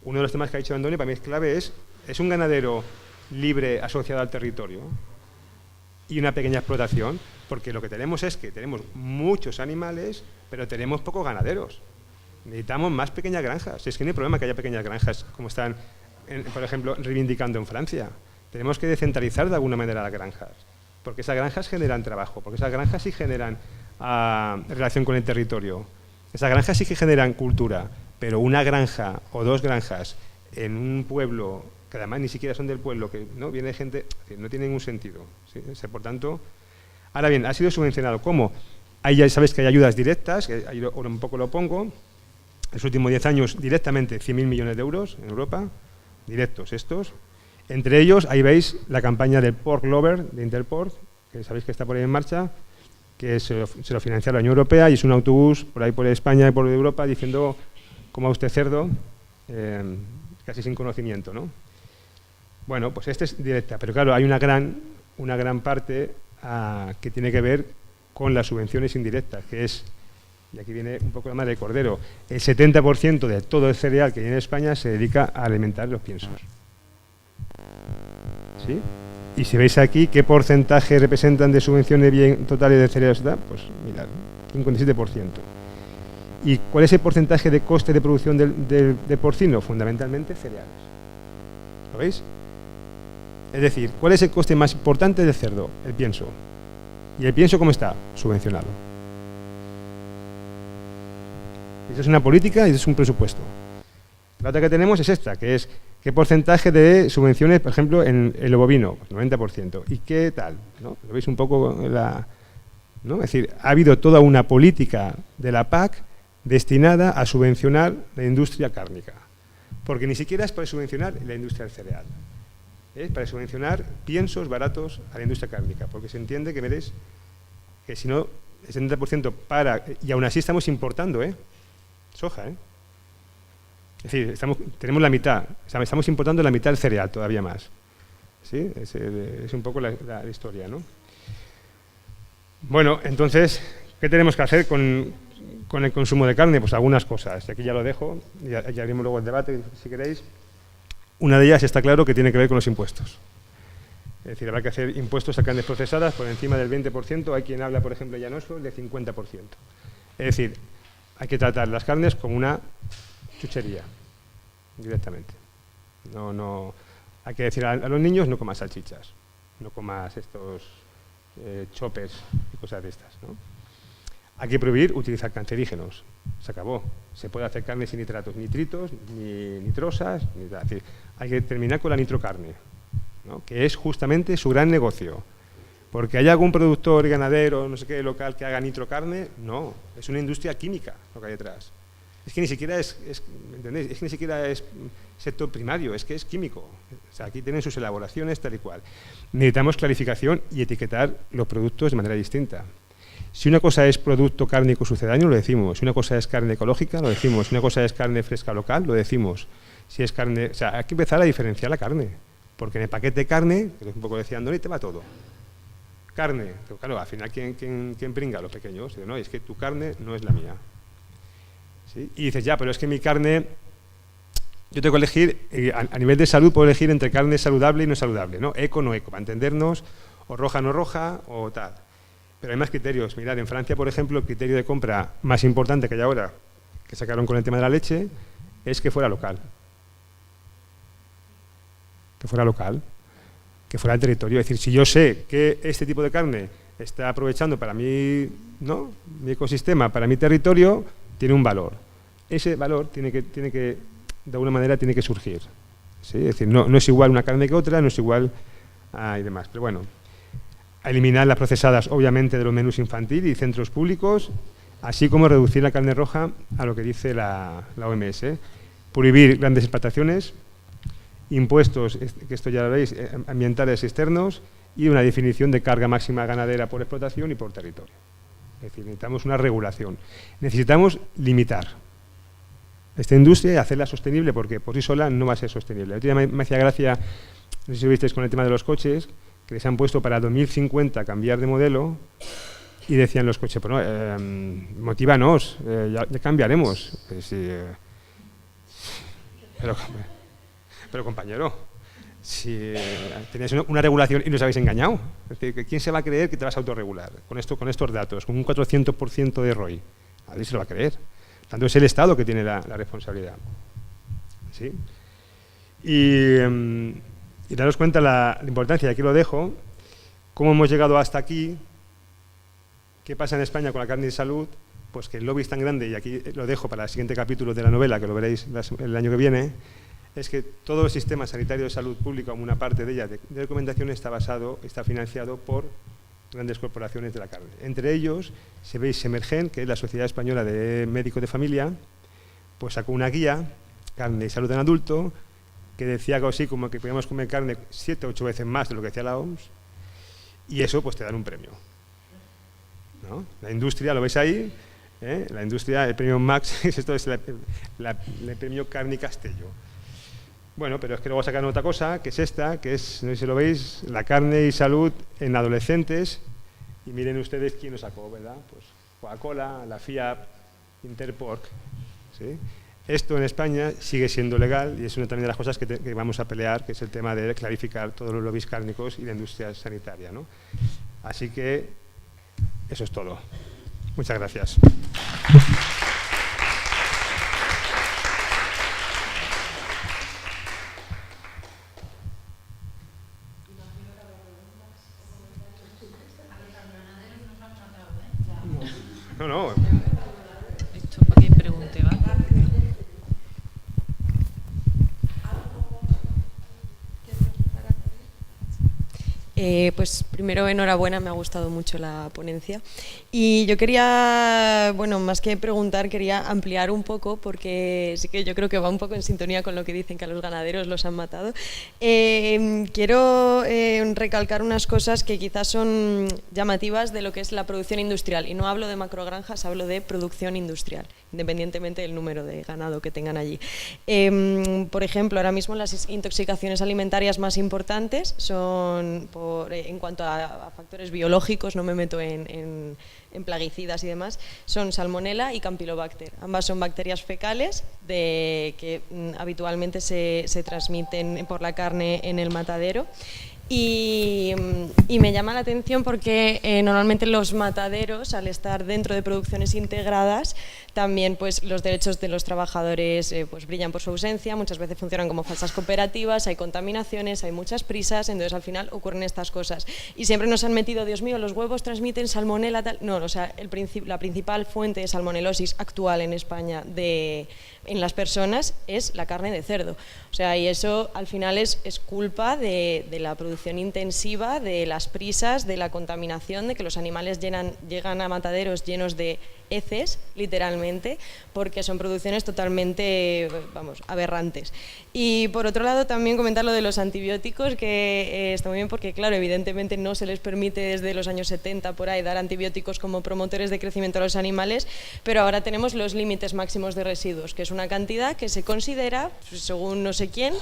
Uno de los temas que ha dicho Antonio, para mí es clave, es un ganadero libre asociado al territorio y una pequeña explotación, porque lo que tenemos es que tenemos muchos animales, pero tenemos pocos ganaderos. Necesitamos más pequeñas granjas. Es que no hay problema que haya pequeñas granjas, como están, por ejemplo, reivindicando en Francia. Tenemos que descentralizar de alguna manera las granjas, porque esas granjas generan trabajo, porque esas granjas sí generan relación con el territorio. Esas granjas sí que generan cultura, pero una granja o dos granjas en un pueblo, que además ni siquiera son del pueblo, que no viene gente, no tiene ningún sentido. ¿Sí? Por tanto, ahora bien, ha sido subvencionado. ¿Cómo? Ahí ya sabéis que hay ayudas directas, que ahí ahora un poco lo pongo. En los últimos 10 años, directamente, 100.000 millones de euros en Europa, directos estos. Entre ellos, ahí veis la campaña del Pork Lover de Interpork, que sabéis que está por ahí en marcha, que se lo financia la Unión Europea y es un autobús por ahí por España y por Europa diciendo coma usted cerdo, casi sin conocimiento, ¿no? Bueno, pues esta es directa, pero claro, hay una gran parte que tiene que ver con las subvenciones indirectas, que es, y aquí viene un poco la madre del cordero, el 70% de todo el cereal que hay en España se dedica a alimentar los piensos. ¿Sí? Y si veis aquí qué porcentaje representan de subvenciones bien totales de cereales, pues mirad, 57%. ¿Y cuál es el porcentaje de coste de producción del porcino? Fundamentalmente cereales. ¿Lo veis? Es decir, ¿cuál es el coste más importante del cerdo? El pienso. ¿Y el pienso cómo está? Subvencionado. Eso es una política y eso es un presupuesto. La otra que tenemos es esta, que es qué porcentaje de subvenciones, por ejemplo, en el bovino, pues 90%. ¿Y qué tal? ¿No? ¿Lo veis un poco? ¿No? Es decir, ha habido toda una política de la PAC destinada a subvencionar la industria cárnica. Porque ni siquiera es para subvencionar la industria del cereal. Es para subvencionar piensos baratos a la industria cárnica. Porque se entiende que veréis que si no, el 70% para... Y aún así estamos importando, soja, Es decir, tenemos la mitad, estamos importando la mitad del cereal, todavía más. ¿Sí? Es un poco la historia, ¿no? Bueno, entonces, ¿qué tenemos que hacer con el consumo de carne? Pues algunas cosas. Y aquí ya lo dejo, y abrimos luego el debate, si queréis. Una de ellas está claro que tiene que ver con los impuestos. Es decir, habrá que hacer impuestos a carnes procesadas por encima del 20%. Hay quien habla, por ejemplo, ya no es de 50%. Es decir, hay que tratar las carnes como una chuchería, directamente. No, hay que decir a los niños no comas salchichas, no comas estos choppers y cosas de estas, ¿no? Hay que prohibir utilizar cancerígenos, se acabó. Se puede hacer carne sin nitratos, nitritos, ni nitrosas, ni nada. Es decir, hay que terminar con la nitrocarne, ¿no? Que es justamente su gran negocio. Porque hay algún productor ganadero, no sé qué, local que haga nitrocarne, no, es una industria química lo que hay detrás. Es que ni siquiera ¿me entendéis? Es que ni siquiera es sector primario, es que es químico. O sea, aquí tienen sus elaboraciones tal y cual. Necesitamos clarificación y etiquetar los productos de manera distinta. Si una cosa es producto cárnico sucedáneo, lo decimos. Si una cosa es carne ecológica, lo decimos. Si una cosa es carne fresca local, lo decimos. Si es carne... O sea, hay que empezar a diferenciar la carne. Porque en el paquete de carne, que es un poco decía Andoni, te va todo. Carne. Pero claro, al final, ¿quién pringa? Los pequeños. No, es que tu carne no es la mía. ¿Sí? Y dices, ya, pero es que mi carne... Yo tengo que elegir, a nivel de salud, puedo elegir entre carne saludable y no saludable, ¿no? Eco, no eco, para entendernos, o roja, no roja, o tal. Pero hay más criterios. Mirad, en Francia, por ejemplo, el criterio de compra más importante que hay ahora, que sacaron con el tema de la leche, es que fuera local. Que fuera local, que fuera el territorio. Es decir, si yo sé que este tipo de carne está aprovechando para mí, ¿no?, mi ecosistema, para mi territorio, tiene un valor. Ese valor tiene que de alguna manera, tiene que surgir. ¿Sí? Es decir, no es igual una carne que otra, no es igual y demás. Pero bueno, a eliminar las procesadas, obviamente, de los menús infantil y centros públicos, así como reducir la carne roja a lo que dice la OMS. Prohibir grandes explotaciones, impuestos, que esto ya lo veis, ambientales externos, y una definición de carga máxima ganadera por explotación y por territorio. Es decir, necesitamos una regulación. Necesitamos limitar esta industria y hacerla sostenible, porque por sí sola no va a ser sostenible. El otro día me hacía gracia, no sé si visteis con el tema de los coches, que les han puesto para 2050 cambiar de modelo, y decían los coches, pues no, motívanos, ya cambiaremos. Pero compañero, si tenéis una regulación y nos habéis engañado, es decir, ¿quién se va a creer que te vas a autorregular con estos datos, con un 400% de ROI? Nadie se lo va a creer. Tanto es el Estado que tiene la responsabilidad. ¿Sí? Y daros cuenta la importancia, y aquí lo dejo, cómo hemos llegado hasta aquí, qué pasa en España con la carne de salud, pues que el lobby es tan grande, y aquí lo dejo para el siguiente capítulo de la novela, que lo veréis el año que viene, es que todo el sistema sanitario de salud pública, como una parte de ella, de recomendación, está financiado por grandes corporaciones de la carne. Entre ellos, se veis Semergen, que es la Sociedad Española de Médicos de Familia, pues sacó una guía, Carne y Salud en Adulto, que decía algo así como que podíamos comer carne 7 o 8 veces más de lo que decía la OMS, y eso pues te dan un premio. ¿No? La industria, lo veis ahí, la industria, el premio Max, esto es el premio Carne y Castello. Bueno, pero es que luego sacan otra cosa, que es esta, que es, no sé si lo veis, la carne y salud en adolescentes. Y miren ustedes quién lo sacó, ¿verdad? Pues Coca-Cola, la FIAP, Interpork. ¿Sí? Esto en España sigue siendo legal y es una también de las cosas que vamos a pelear, que es el tema de clarificar todos los lobbies cárnicos y la industria sanitaria, ¿no? Así que eso es todo. Muchas gracias. No. Esto para que pregunte, ¿vale? Pues primero, enhorabuena, me ha gustado mucho la ponencia. Y yo quería, bueno, más que preguntar, quería ampliar un poco, porque sí que yo creo que va un poco en sintonía con lo que dicen, que a los ganaderos los han matado. Quiero recalcar unas cosas que quizás son llamativas de lo que es la producción industrial. Y no hablo de macrogranjas, hablo de producción industrial, independientemente del número de ganado que tengan allí. Por ejemplo, ahora mismo las intoxicaciones alimentarias más importantes son en cuanto a factores biológicos, no me meto en plaguicidas y demás, son Salmonella y Campylobacter. Ambas son bacterias fecales que habitualmente se transmiten por la carne en el matadero. Y me llama la atención porque normalmente los mataderos, al estar dentro de producciones integradas, también pues los derechos de los trabajadores pues brillan por su ausencia, muchas veces funcionan como falsas cooperativas, hay contaminaciones, hay muchas prisas, entonces al final ocurren estas cosas. Y siempre nos han metido, Dios mío, los huevos transmiten salmonela, tal. No, o sea, la principal fuente de salmonelosis actual en España en las personas es la carne de cerdo. O sea, y eso al final es culpa de la producción intensiva, de las prisas, de la contaminación, de que los animales llegan a mataderos llenos de heces, literalmente, porque son producciones totalmente, vamos, aberrantes. Y por otro lado también comentar lo de los antibióticos, que está muy bien porque, claro, evidentemente no se les permite desde los años 70 por ahí dar antibióticos como promotores de crecimiento a los animales, pero ahora tenemos los límites máximos de residuos, que es una cantidad que se considera, según no sé quién,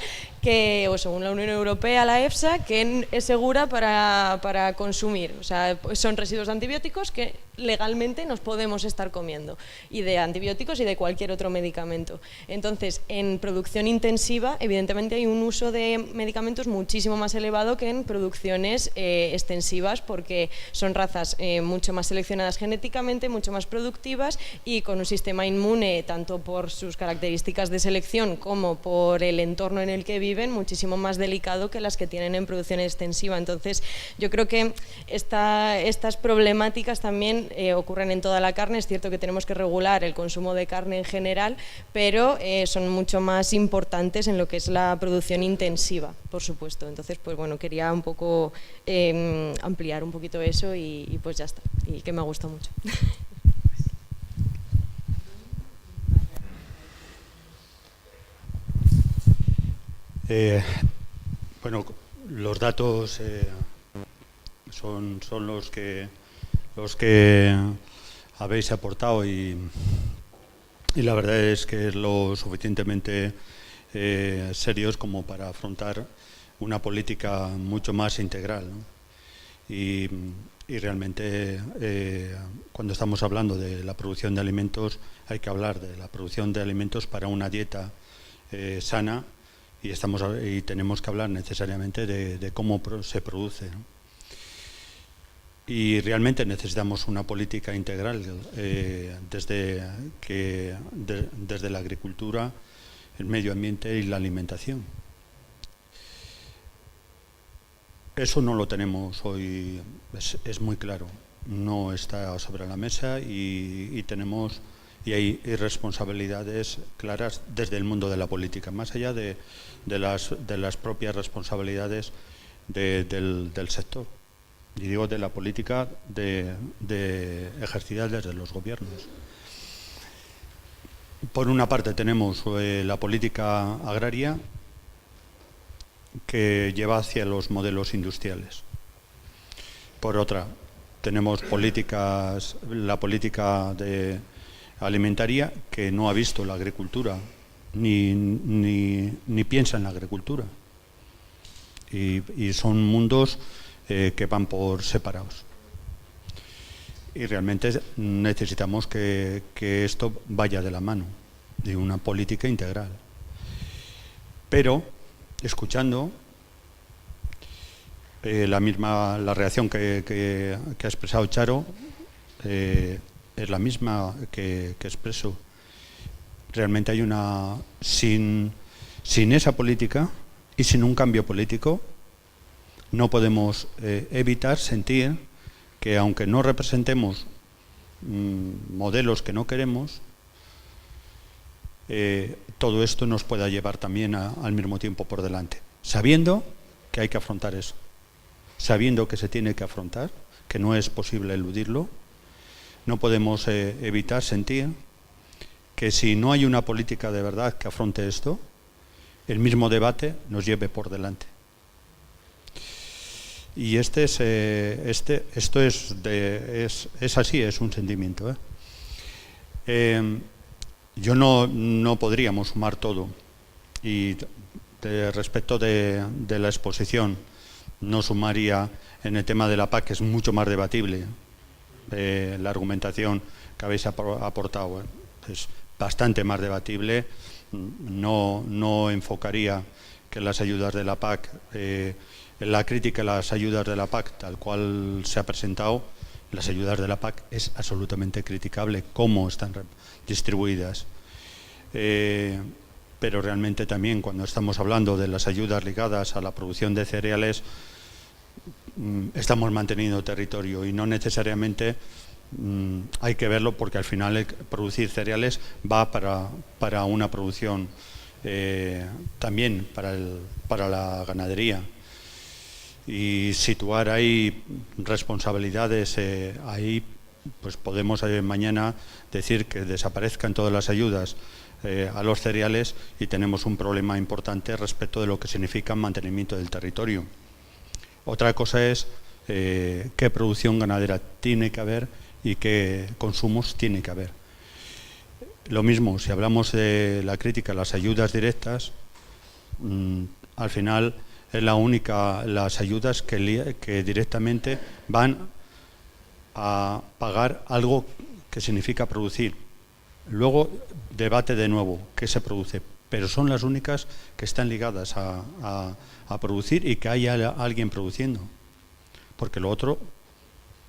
o según la Unión Europea, la EFSA, que es segura para consumir. O sea, son residuos de antibióticos que legalmente nos podemos estar comiendo, y de antibióticos y de cualquier otro medicamento. Entonces, en producción intensiva, evidentemente hay un uso de medicamentos muchísimo más elevado que en producciones extensivas, porque son razas mucho más seleccionadas genéticamente, mucho más productivas y con un sistema inmune, tanto por sus características de selección como por el entorno en el que viven, muchísimo más delicado que las que tienen en producción extensiva. Entonces, yo creo que estas problemáticas también ocurren en toda la carne. Es cierto que tenemos que regular el consumo de carne en general, pero son mucho más importantes en lo que es la producción intensiva, por supuesto. Entonces, pues bueno, quería un poco ampliar un poquito eso y pues ya está. Y que me ha gustado mucho. Bueno, los datos son los que habéis aportado y la verdad es que es lo suficientemente serios como para afrontar una política mucho más integral, ¿no? Y realmente cuando estamos hablando de la producción de alimentos hay que hablar de la producción de alimentos para una dieta sana, y tenemos que hablar necesariamente de cómo se produce, ¿no? Y realmente necesitamos una política integral desde la agricultura, el medio ambiente y la alimentación. Eso no lo tenemos hoy, es muy claro, no está sobre la mesa y hay responsabilidades claras desde el mundo de la política, más allá de las propias responsabilidades del sector. Y digo de la política ejercida desde los gobiernos. Por una parte tenemos la política agraria que lleva hacia los modelos industriales. Por otra, tenemos la política alimentaria que no ha visto la agricultura ni piensa en la agricultura. Y son mundos que van por separados. Y realmente necesitamos que esto vaya de la mano de una política integral. Pero, escuchando la reacción que ha expresado Charo, es la misma que expreso. Realmente hay sin esa política y sin un cambio político, no podemos evitar sentir que, aunque no representemos modelos que no queremos, todo esto nos pueda llevar también al mismo tiempo por delante, sabiendo que hay que afrontar eso, sabiendo que se tiene que afrontar, que no es posible eludirlo. No podemos evitar sentir que si no hay una política de verdad que afronte esto, el mismo debate nos lleve por delante. Y esto es así, es un sentimiento. Yo no podríamos sumar todo. Y respecto de la exposición, no sumaría en el tema de la PAC, que es mucho más debatible. La argumentación que habéis aportado es bastante más debatible. No enfocaría que las ayudas de la PAC, la crítica a las ayudas de la PAC, tal cual se ha presentado, las ayudas de la PAC es absolutamente criticable cómo están distribuidas. Pero realmente también cuando estamos hablando de las ayudas ligadas a la producción de cereales, estamos manteniendo territorio y no necesariamente hay que verlo, porque al final producir cereales va para una producción también para la ganadería, y situar ahí responsabilidades ahí pues podemos mañana decir que desaparezcan todas las ayudas a los cereales y tenemos un problema importante respecto de lo que significa mantenimiento del territorio. Otra cosa es qué producción ganadera tiene que haber y qué consumos tiene que haber. Lo mismo, si hablamos de la crítica a las ayudas directas, al final es las ayudas que directamente van a pagar algo que significa producir. Luego debate de nuevo qué se produce, pero son las únicas que están ligadas a producir y que haya alguien produciendo. Porque lo otro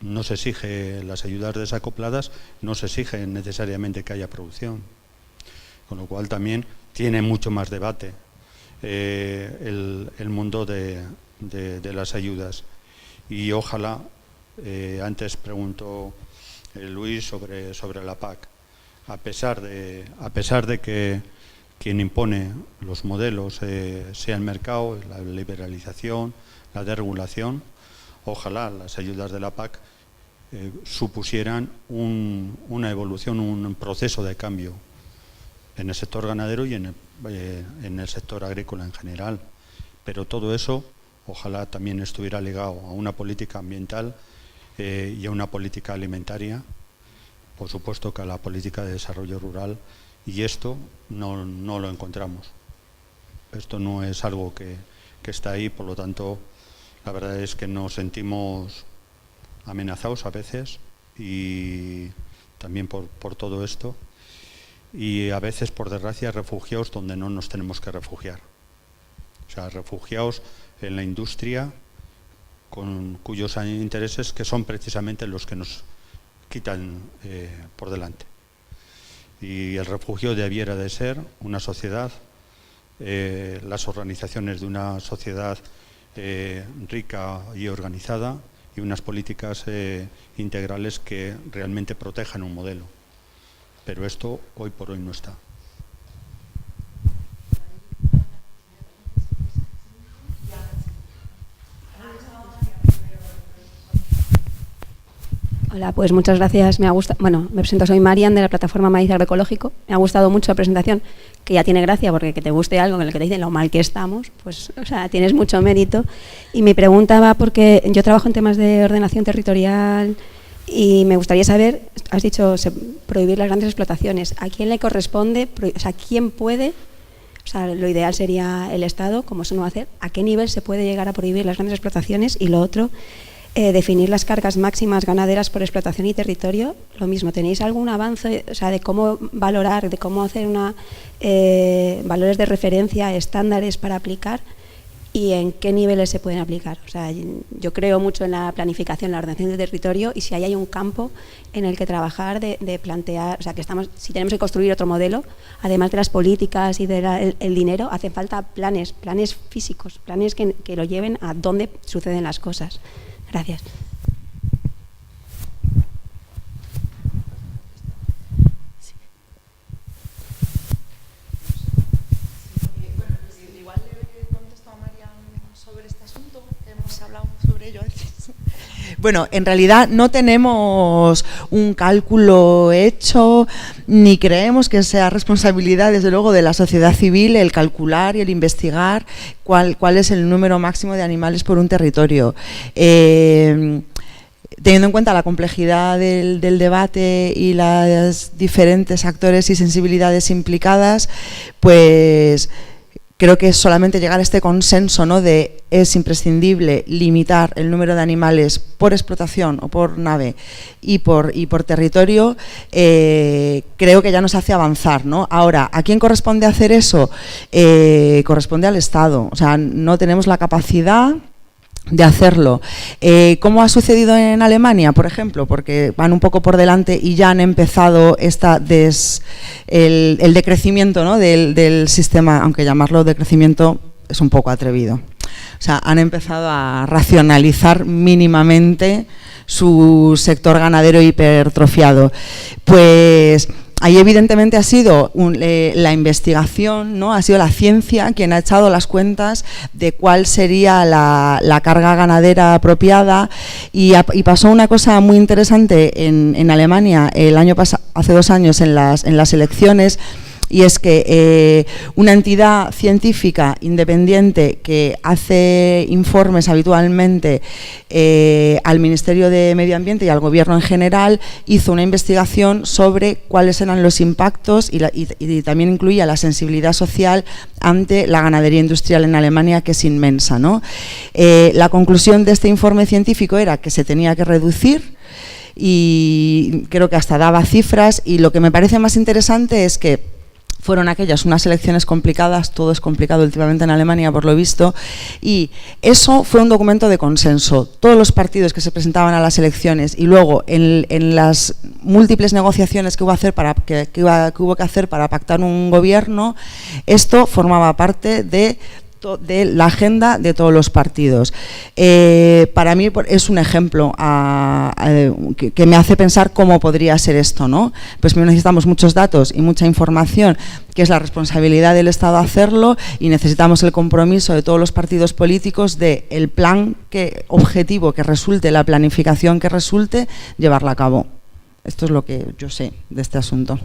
no se exige, las ayudas desacopladas no se exige necesariamente que haya producción. Con lo cual también tiene mucho más debate el mundo de las ayudas. Y ojalá, antes preguntó Luis sobre la PAC, a pesar de que quien impone los modelos sea el mercado, la liberalización, la desregulación, ojalá las ayudas de la PAC supusieran una evolución, un proceso de cambio en el sector ganadero y en el sector agrícola en general. Pero todo eso, ojalá también estuviera ligado a una política ambiental y a una política alimentaria, por supuesto que a la política de desarrollo rural, y esto no lo encontramos. Esto no es algo que está ahí, por lo tanto, la verdad es que nos sentimos amenazados a veces y también por todo esto, y a veces, por desgracia, refugiados donde no nos tenemos que refugiar. O sea, refugiados en la industria con cuyos intereses que son precisamente los que nos quitan por delante. Y el refugio debiera de ser una sociedad, las organizaciones de una sociedad rica y organizada y unas políticas integrales que realmente protejan un modelo. Pero esto hoy por hoy no está. Hola, pues muchas gracias. Me presento, soy Marian de la plataforma Maíz Agroecológico. Me ha gustado mucho la presentación, que ya tiene gracia, porque que te guste algo en el que te dicen lo mal que estamos, pues, o sea, tienes mucho mérito. Y mi pregunta va porque yo trabajo en temas de ordenación territorial y me gustaría saber, has dicho prohibir las grandes explotaciones. ¿A quién le corresponde? O sea, ¿quién puede? O sea, lo ideal sería el Estado, como eso no va a hacer. ¿A qué nivel se puede llegar a prohibir las grandes explotaciones? Y lo otro, definir las cargas máximas ganaderas por explotación y territorio. Lo mismo, ¿tenéis algún avance, o sea, de cómo valorar, de cómo hacer valores de referencia, estándares para aplicar y en qué niveles se pueden aplicar? O sea, yo creo mucho en la planificación, la ordenación del territorio, y si ahí hay un campo en el que trabajar, de plantear, o sea, que si tenemos que construir otro modelo, además de las políticas y del dinero, hacen falta planes físicos, planes que lo lleven a dónde suceden las cosas. Gracias. Igual le contesto a Marian sobre este asunto, que hemos hablado sobre ello antes. Bueno, en realidad no tenemos un cálculo hecho, ni creemos que sea responsabilidad, desde luego, de la sociedad civil el calcular y el investigar cuál es el número máximo de animales por un territorio. Teniendo en cuenta la complejidad del debate y las diferentes actores y sensibilidades implicadas, pues creo que es solamente llegar a este consenso, ¿no?, de es imprescindible limitar el número de animales por explotación o por nave y por territorio, creo que ya nos hace avanzar, ¿no? Ahora, ¿a quién corresponde hacer eso? Corresponde al Estado. O sea, no tenemos la capacidad de hacerlo. ¿Cómo ha sucedido en Alemania, por ejemplo? Porque van un poco por delante y ya han empezado el decrecimiento, ¿no?, del sistema, aunque llamarlo decrecimiento es un poco atrevido. O sea, han empezado a racionalizar mínimamente su sector ganadero hipertrofiado. Pues ahí evidentemente ha sido la investigación, ¿no? Ha sido la ciencia quien ha echado las cuentas de cuál sería la carga ganadera apropiada, y pasó una cosa muy interesante en Alemania hace 2 años en las elecciones. Y es que una entidad científica independiente que hace informes habitualmente al Ministerio de Medio Ambiente y al Gobierno en general hizo una investigación sobre cuáles eran los impactos y también incluía la sensibilidad social ante la ganadería industrial en Alemania, que es inmensa, ¿no? La conclusión de este informe científico era que se tenía que reducir, y creo que hasta daba cifras, y lo que me parece más interesante es que fueron unas elecciones complicadas, todo es complicado últimamente en Alemania por lo visto, y eso fue un documento de consenso. Todos los partidos que se presentaban a las elecciones y luego en las múltiples negociaciones que hubo que hacer para pactar un gobierno, esto formaba parte de la agenda de todos los partidos. Para mí es un ejemplo que me hace pensar cómo podría ser esto, ¿no? Pues necesitamos muchos datos y mucha información, que es la responsabilidad del Estado hacerlo, y necesitamos el compromiso de todos los partidos políticos de el plan objetivo que resulte, la planificación que resulte, llevarla a cabo. Esto es lo que yo sé de este asunto.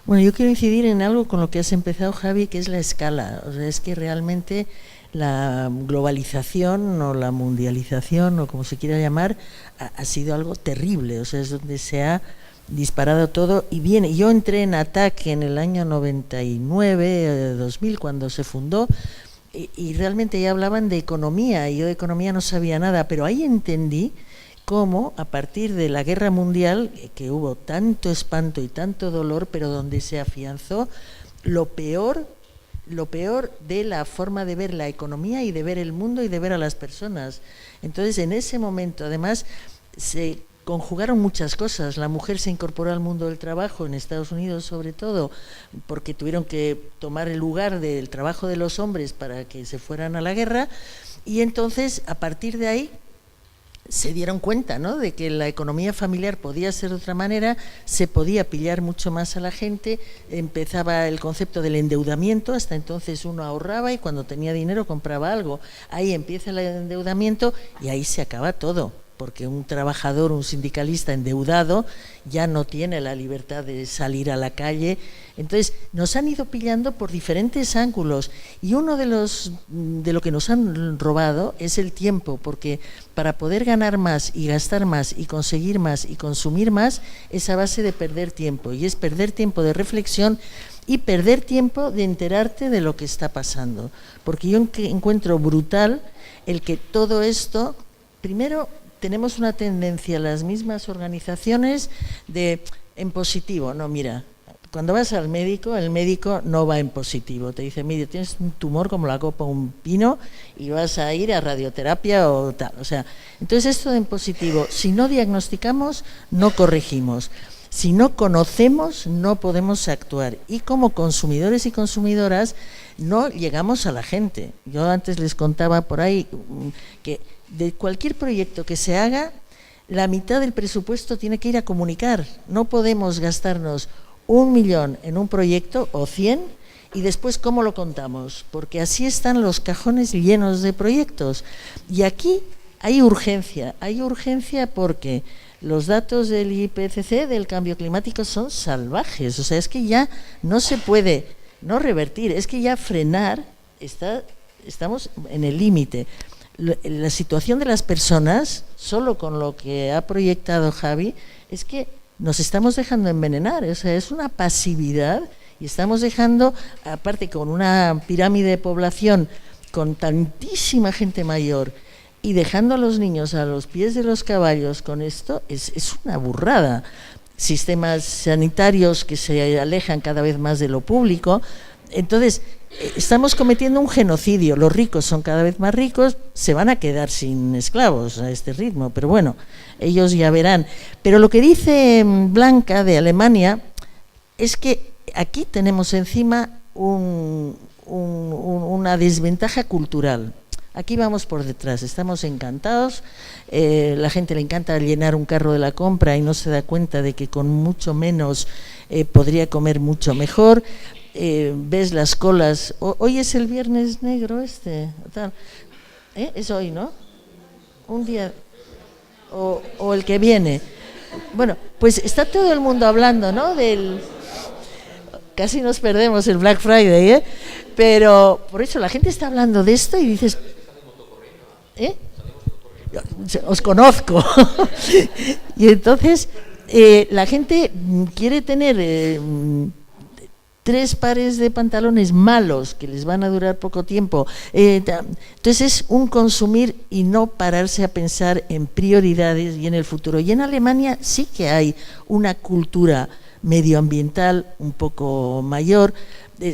Bueno, yo quiero incidir en algo con lo que has empezado, Javi, que es la escala. O sea, es que realmente la globalización o la mundialización, o como se quiera llamar, ha sido algo terrible. O sea, es donde se ha disparado todo. Y bien, yo entré en ATAC en el año 99, 2000, cuando se fundó, y realmente ya hablaban de economía, y yo de economía no sabía nada, pero ahí entendí cómo a partir de la guerra mundial, que hubo tanto espanto y tanto dolor, pero donde se afianzó lo peor de la forma de ver la economía y de ver el mundo y de ver a las personas. Entonces, en ese momento, además, se conjugaron muchas cosas. La mujer se incorporó al mundo del trabajo, en Estados Unidos sobre todo, porque tuvieron que tomar el lugar del trabajo de los hombres para que se fueran a la guerra, y entonces, a partir de ahí, se dieron cuenta, ¿no?, de que la economía familiar podía ser de otra manera, se podía pillar mucho más a la gente, empezaba el concepto del endeudamiento. Hasta entonces uno ahorraba y cuando tenía dinero compraba algo. Ahí empieza el endeudamiento y ahí se acaba todo, porque un trabajador, un sindicalista endeudado ya no tiene la libertad de salir a la calle. Entonces nos han ido pillando por diferentes ángulos, y uno de lo que nos han robado es el tiempo, porque para poder ganar más y gastar más y conseguir más y consumir más es a base de perder tiempo, y es perder tiempo de reflexión y perder tiempo de enterarte de lo que está pasando, porque yo encuentro brutal el que todo esto, primero, tenemos una tendencia, las mismas organizaciones, en positivo. No, mira, cuando vas al médico, el médico no va en positivo. Te dice, mira, tienes un tumor como la copa de un pino y vas a ir a radioterapia o tal. O sea, entonces esto en positivo, si no diagnosticamos, no corregimos. Si no conocemos, no podemos actuar. Y como consumidores y consumidoras, no llegamos a la gente. Yo antes les contaba por ahí que de cualquier proyecto que se haga, la mitad del presupuesto tiene que ir a comunicar. No podemos gastarnos 1 millón en un proyecto o 100 y después ¿cómo lo contamos? Porque así están los cajones llenos de proyectos. Y aquí hay urgencia porque los datos del IPCC, del cambio climático, son salvajes. O sea, es que ya no se puede no revertir, es que ya frenar, estamos en el límite. La situación de las personas, solo con lo que ha proyectado Javi, es que nos estamos dejando envenenar. O sea, es una pasividad, y estamos dejando, aparte con una pirámide de población, con tantísima gente mayor, y dejando a los niños a los pies de los caballos con esto, es una burrada. Sistemas sanitarios que se alejan cada vez más de lo público. Entonces, estamos cometiendo un genocidio. Los ricos son cada vez más ricos, se van a quedar sin esclavos a este ritmo, pero bueno, ellos ya verán. Pero lo que dice Blanca de Alemania es que aquí tenemos encima una desventaja cultural. Aquí vamos por detrás, estamos encantados, la gente le encanta llenar un carro de la compra y no se da cuenta de que con mucho menos podría comer mucho mejor. Ves las colas, hoy es el viernes negro tal. Es hoy, ¿no? Un día, o el que viene. Bueno, pues está todo el mundo hablando, ¿no? Casi nos perdemos el Black Friday, ¿eh? Pero por eso la gente está hablando de esto y dices, os conozco. Y entonces la gente quiere tener 3 pares de pantalones malos que les van a durar poco tiempo. Entonces es un consumir y no pararse a pensar en prioridades y en el futuro. Y en Alemania sí que hay una cultura medioambiental un poco mayor,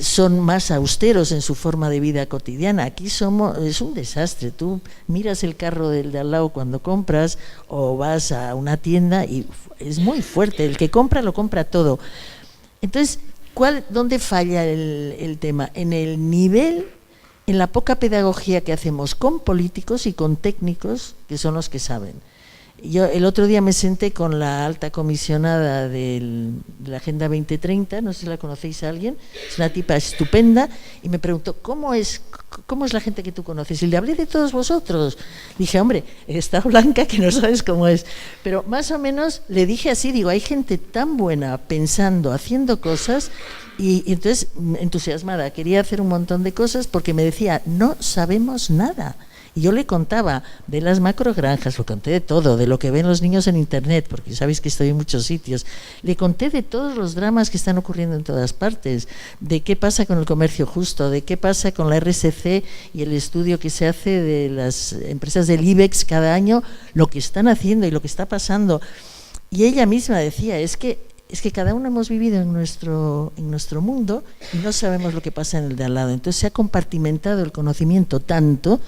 son más austeros en su forma de vida cotidiana. Aquí es un desastre. Tú miras el carro del de al lado cuando compras o vas a una tienda y es muy fuerte. El que compra lo compra todo. Entonces, ¿dónde falla el tema? En el nivel, en la poca pedagogía que hacemos con políticos y con técnicos, que son los que saben. Yo el otro día me senté con la alta comisionada de la Agenda 2030, no sé si la conocéis a alguien, es una tipa estupenda, y me preguntó, ¿cómo es la gente que tú conoces? Y le hablé de todos vosotros. Dije, hombre, está blanca que no sabes cómo es. Pero más o menos le dije así, digo, hay gente tan buena pensando, haciendo cosas, y entonces entusiasmada, quería hacer un montón de cosas porque me decía, no sabemos nada. Y yo le contaba de las macrogranjas, lo conté de todo, de lo que ven los niños en internet, porque sabéis que estoy en muchos sitios. Le conté de todos los dramas que están ocurriendo en todas partes, de qué pasa con el comercio justo, de qué pasa con la RSC y el estudio que se hace de las empresas del IBEX cada año, lo que están haciendo y lo que está pasando. Y ella misma decía, es que cada uno hemos vivido en nuestro mundo y no sabemos lo que pasa en el de al lado. Entonces se ha compartimentado el conocimiento tanto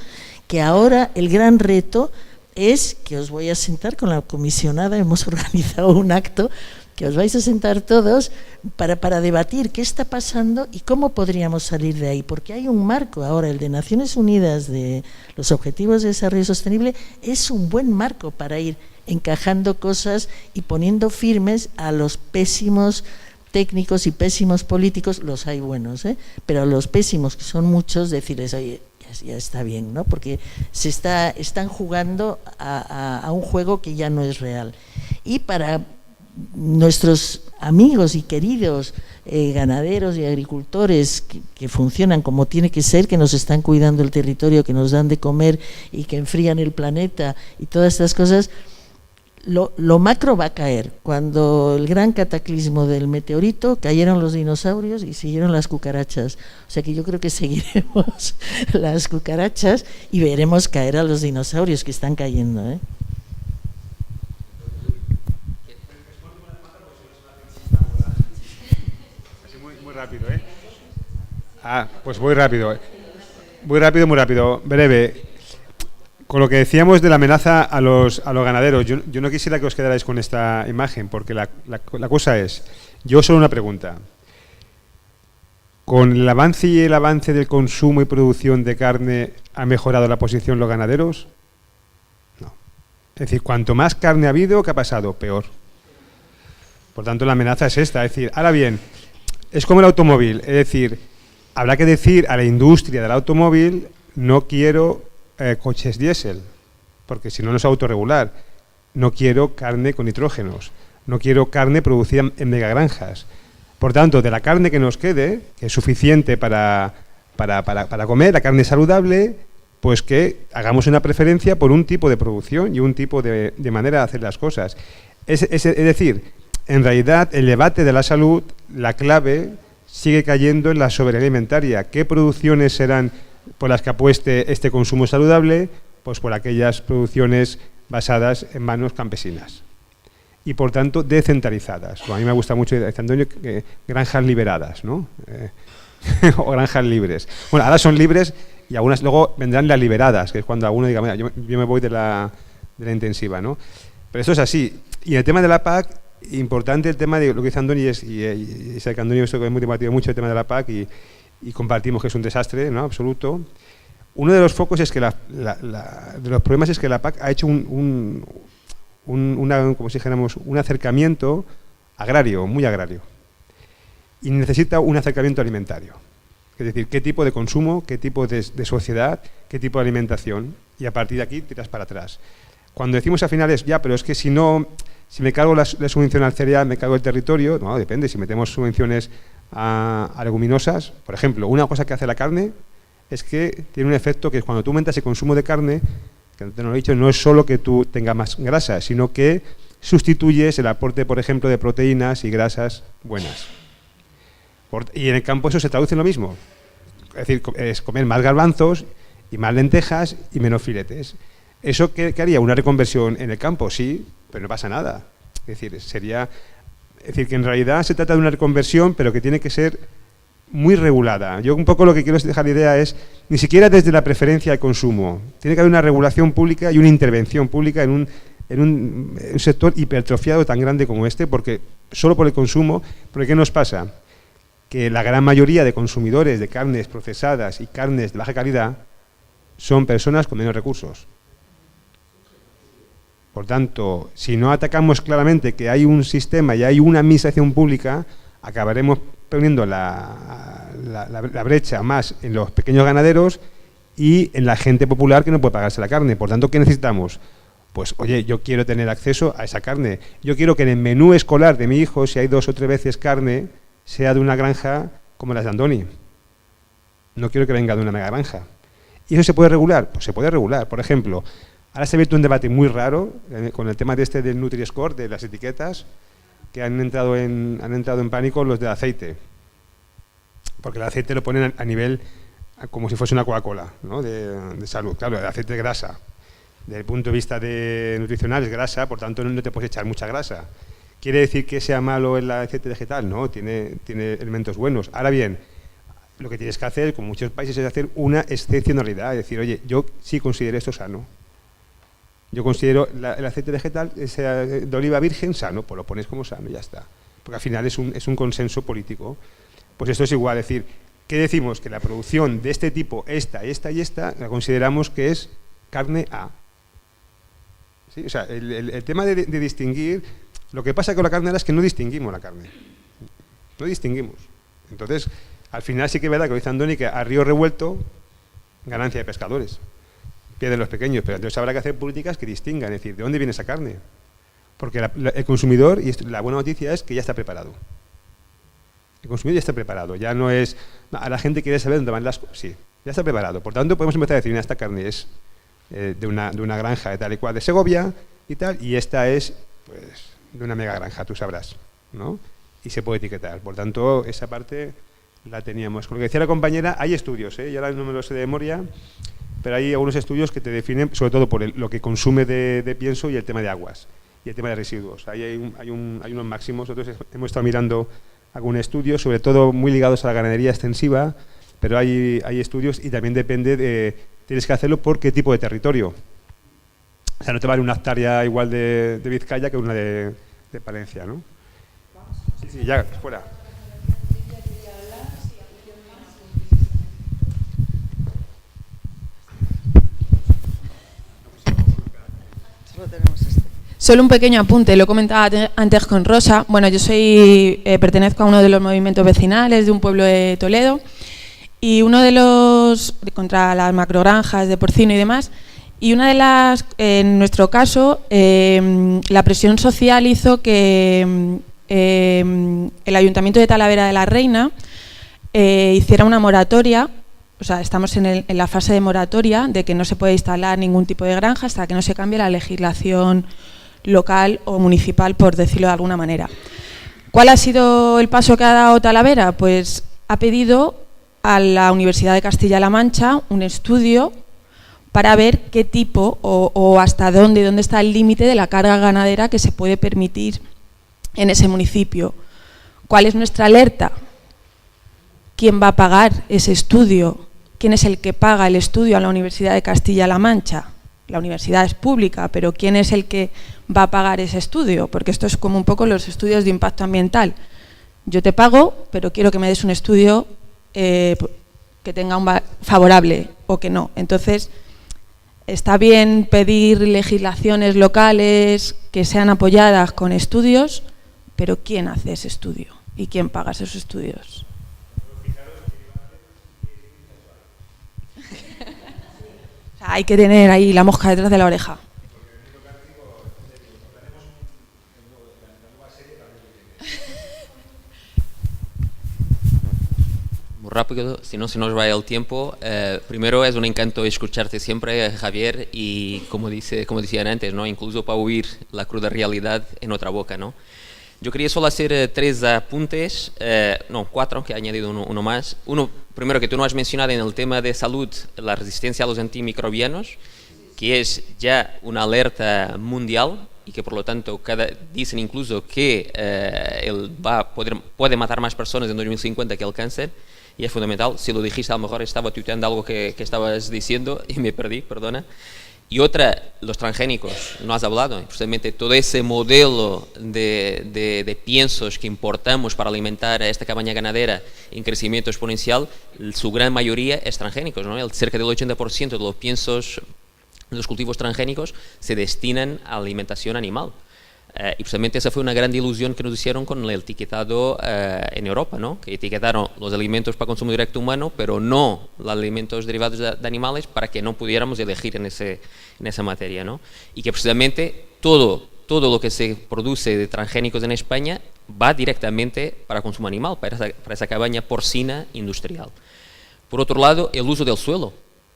que ahora el gran reto es que os voy a sentar con la comisionada, hemos organizado un acto que os vais a sentar todos para debatir qué está pasando y cómo podríamos salir de ahí, porque hay un marco ahora, el de Naciones Unidas de los Objetivos de Desarrollo Sostenible, es un buen marco para ir encajando cosas y poniendo firmes a los pésimos técnicos y pésimos políticos, los hay buenos, pero a los pésimos, que son muchos, decirles, oye, ya está bien, ¿no? Porque están jugando a un juego que ya no es real. Y para nuestros amigos y queridos ganaderos y agricultores que funcionan como tiene que ser, que nos están cuidando el territorio, que nos dan de comer y que enfrían el planeta y todas estas cosas, lo macro va a caer. Cuando el gran cataclismo del meteorito, cayeron los dinosaurios y siguieron las cucarachas. O sea que yo creo que seguiremos las cucarachas y veremos caer a los dinosaurios que están cayendo, Muy rápido, pues muy rápido. Muy rápido, breve. Con lo que decíamos de la amenaza a los ganaderos, yo no quisiera que os quedarais con esta imagen, porque la cosa es, yo solo una pregunta. ¿Con el avance del consumo y producción de carne ha mejorado la posición los ganaderos? No. Es decir, cuanto más carne ha habido, ¿qué ha pasado? Peor. Por tanto, la amenaza es esta. Es decir, ahora bien, es como el automóvil. Es decir, habrá que decir a la industria del automóvil, no quiero coches diésel, porque si no, no es autorregular. No quiero carne con nitrógenos, no quiero carne producida en megagranjas. Por tanto, de la carne que nos quede, que es suficiente para comer, la carne saludable, pues que hagamos una preferencia por un tipo de producción y un tipo de manera de hacer las cosas. Es decir, en realidad el debate de la salud, la clave sigue cayendo en la soberanía alimentaria. ¿Qué producciones serán por las que apueste este consumo saludable? Pues por aquellas producciones basadas en manos campesinas y por tanto descentralizadas. A mí me gusta mucho, dice Antonio, granjas liberadas, ¿no? O granjas libres. Bueno, ahora son libres y algunas luego vendrán las liberadas, que es cuando alguno diga, mira, yo me voy de la intensiva, ¿no? Pero esto es así. Y en el tema de la PAC, importante el tema de lo que dice Antonio, y sé que Antonio hemos debatido mucho el tema de la PAC y compartimos que es un desastre, ¿no? Absoluto. Uno de los focos es que de los problemas es que la PAC ha hecho como si dijéramos, un acercamiento agrario, muy agrario, y necesita un acercamiento alimentario. Es decir, qué tipo de consumo, qué tipo de sociedad, qué tipo de alimentación, y a partir de aquí tiras para atrás. Cuando decimos al final es, ya, pero es que si me cargo la subvención al cereal, me cargo el territorio, no, depende, si metemos subvenciones a leguminosas, por ejemplo, una cosa que hace la carne es que tiene un efecto que cuando tú aumentas el consumo de carne, que te lo he dicho, no es solo que tú tengas más grasa, sino que sustituyes el aporte, por ejemplo, de proteínas y grasas buenas. Y en el campo eso se traduce en lo mismo. Es decir, es comer más garbanzos y más lentejas y menos filetes. ¿Eso qué haría? ¿Una reconversión en el campo? Sí, pero no pasa nada. Es decir, que en realidad se trata de una reconversión, pero que tiene que ser muy regulada. Yo un poco lo que quiero dejar la idea es, ni siquiera desde la preferencia al consumo. Tiene que haber una regulación pública y una intervención pública en un sector hipertrofiado tan grande como este, porque solo por el consumo, porque ¿qué nos pasa? Que la gran mayoría de consumidores de carnes procesadas y carnes de baja calidad son personas con menos recursos. Por tanto, si no atacamos claramente que hay un sistema y hay una administración pública, acabaremos poniendo la brecha más en los pequeños ganaderos y en la gente popular que no puede pagarse la carne. Por tanto, ¿qué necesitamos? Pues, oye, yo quiero tener acceso a esa carne. Yo quiero que en el menú escolar de mi hijo, si hay 2 o 3 veces carne, sea de una granja como las de Andoni. No quiero que venga de una mega granja. ¿Y eso se puede regular? Pues se puede regular. Por ejemplo, ahora se ha abierto un debate muy raro con el tema del Nutri-Score, de las etiquetas, que han entrado en pánico los del aceite. Porque el aceite lo ponen a nivel como si fuese una Coca-Cola, ¿no? de salud. Claro, el aceite es grasa. Desde el punto de vista nutricional es grasa, por tanto no te puedes echar mucha grasa. ¿Quiere decir que sea malo el aceite vegetal? No, tiene elementos buenos. Ahora bien, lo que tienes que hacer, como muchos países, es hacer una excepcionalidad. Es decir, oye, yo sí considero esto sano. Yo considero el aceite vegetal de oliva virgen sano, pues lo pones como sano y ya está. Porque al final es un consenso político. Pues esto es igual, es decir, ¿qué decimos? Que la producción de este tipo, esta, la consideramos que es carne A. ¿Sí? O sea, el tema de distinguir, lo que pasa con la carne es que no distinguimos la carne. No distinguimos. Entonces, al final sí que es verdad que dice Andoni que a río revuelto, ganancia de pescadores. Pierden los pequeños, pero entonces habrá que hacer políticas que distingan, es decir, ¿de dónde viene esa carne? Porque el consumidor, y la buena noticia es que ya está preparado. El consumidor ya está preparado, ya no es... A la gente quiere saber dónde van las cosas, sí, ya está preparado. Por tanto, podemos empezar a decir, mira, esta carne es de una granja de tal y cual de Segovia y tal, y esta es, pues, de una mega granja, tú sabrás, ¿no? Y se puede etiquetar. Por tanto, esa parte la teníamos. Con lo que decía la compañera, hay estudios, yo ahora no me lo sé de memoria, pero hay algunos estudios que te definen, sobre todo por lo que consume de pienso y el tema de aguas y el tema de residuos. Ahí hay unos máximos. Nosotros hemos estado mirando algún estudio, sobre todo muy ligados a la ganadería extensiva, pero hay estudios y también depende tienes que hacerlo por qué tipo de territorio. O sea, no te vale una hectárea igual de Vizcaya que una de Palencia, ¿no? Sí, ya, fuera. Solo un pequeño apunte, lo comentaba antes con Rosa. Bueno, yo pertenezco a uno de los movimientos vecinales de un pueblo de Toledo y uno de los contra las macrogranjas de porcino y demás. Y una de las, en nuestro caso, la presión social hizo que el Ayuntamiento de Talavera de la Reina hiciera una moratoria. O sea, estamos en la fase de moratoria de que no se puede instalar ningún tipo de granja hasta que no se cambie la legislación local o municipal, por decirlo de alguna manera. ¿Cuál ha sido el paso que ha dado Talavera? Pues ha pedido a la Universidad de Castilla-La Mancha un estudio para ver qué tipo o hasta dónde está el límite de la carga ganadera que se puede permitir en ese municipio. ¿Cuál es nuestra alerta? ¿Quién va a pagar ese estudio? ¿Quién es el que paga el estudio a la Universidad de Castilla-La Mancha? La universidad es pública, pero ¿quién es el que va a pagar ese estudio? Porque esto es como un poco los estudios de impacto ambiental. Yo te pago, pero quiero que me des un estudio que tenga un favorable o que no. Entonces, está bien pedir legislaciones locales que sean apoyadas con estudios, pero ¿quién hace ese estudio? ¿Y quién paga esos estudios? O sea, hay que tener ahí la mosca detrás de la oreja. Muy rápido, si no se nos va el tiempo. Primero, es un encanto escucharte siempre, Javier, y como decían antes, ¿no? Incluso para oír la cruda realidad en otra boca, ¿no? Yo quería solo hacer 3 apuntes, no, 4, que he añadido uno más. Uno, primero, que tú no has mencionado en el tema de salud, la resistencia a los antimicrobianos, que es ya una alerta mundial y que por lo tanto dicen incluso que puede matar más personas en 2050 que el cáncer, y es fundamental. Si lo dijiste, a lo mejor estaba tuiteando algo que estabas diciendo y me perdí, perdona. Y otra, los transgénicos, no has hablado, precisamente todo ese modelo de piensos que importamos para alimentar a esta cabaña ganadera en crecimiento exponencial, su gran mayoría es transgénicos, ¿no? Cerca del 80% de los piensos, de los cultivos transgénicos, se destinan a alimentación animal. Y precisamente esa fue una gran ilusión que nos hicieron con el etiquetado en Europa, ¿no? Que etiquetaron los alimentos para consumo directo humano, pero no los alimentos derivados de animales, para que no pudiéramos elegir en esa materia, ¿no? Y que precisamente todo lo que se produce de transgénicos en España va directamente para consumo animal, para esa cabaña porcina industrial. Por otro lado, el uso del suelo.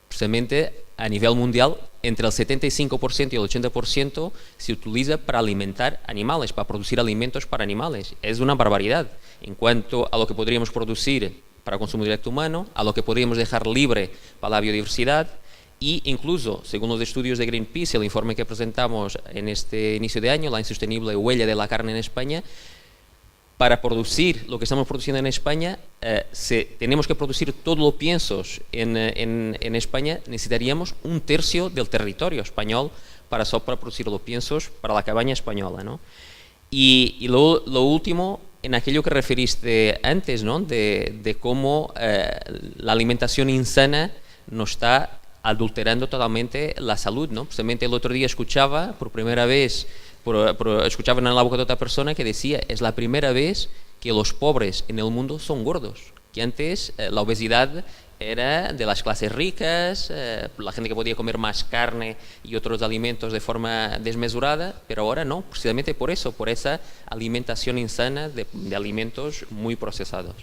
Precisamente a nivel mundial, entre el 75% y el 80% se utiliza para alimentar animales, para producir alimentos para animales. Es una barbaridad en cuanto a lo que podríamos producir para consumo directo humano, a lo que podríamos dejar libre para la biodiversidad, y incluso, según los estudios de Greenpeace, el informe que presentamos en este inicio de año, la insostenible huella de la carne en España, para producir lo que estamos produciendo en España, tenemos que producir todos los piensos en España, necesitaríamos 1/3 del territorio español para producir los piensos para la cabaña española, ¿no? Y lo último, en aquello que referiste antes, ¿no? De cómo la alimentación insana nos está adulterando totalmente la salud, ¿no? Precisamente el otro día escuchaba por primera vez, escuchaba en la boca de otra persona que decía, es la primera vez que los pobres en el mundo son gordos, que antes la obesidad era de las clases ricas, la gente que podía comer más carne y otros alimentos de forma desmesurada, pero ahora no, precisamente por eso, por esa alimentación insana de alimentos muy procesados.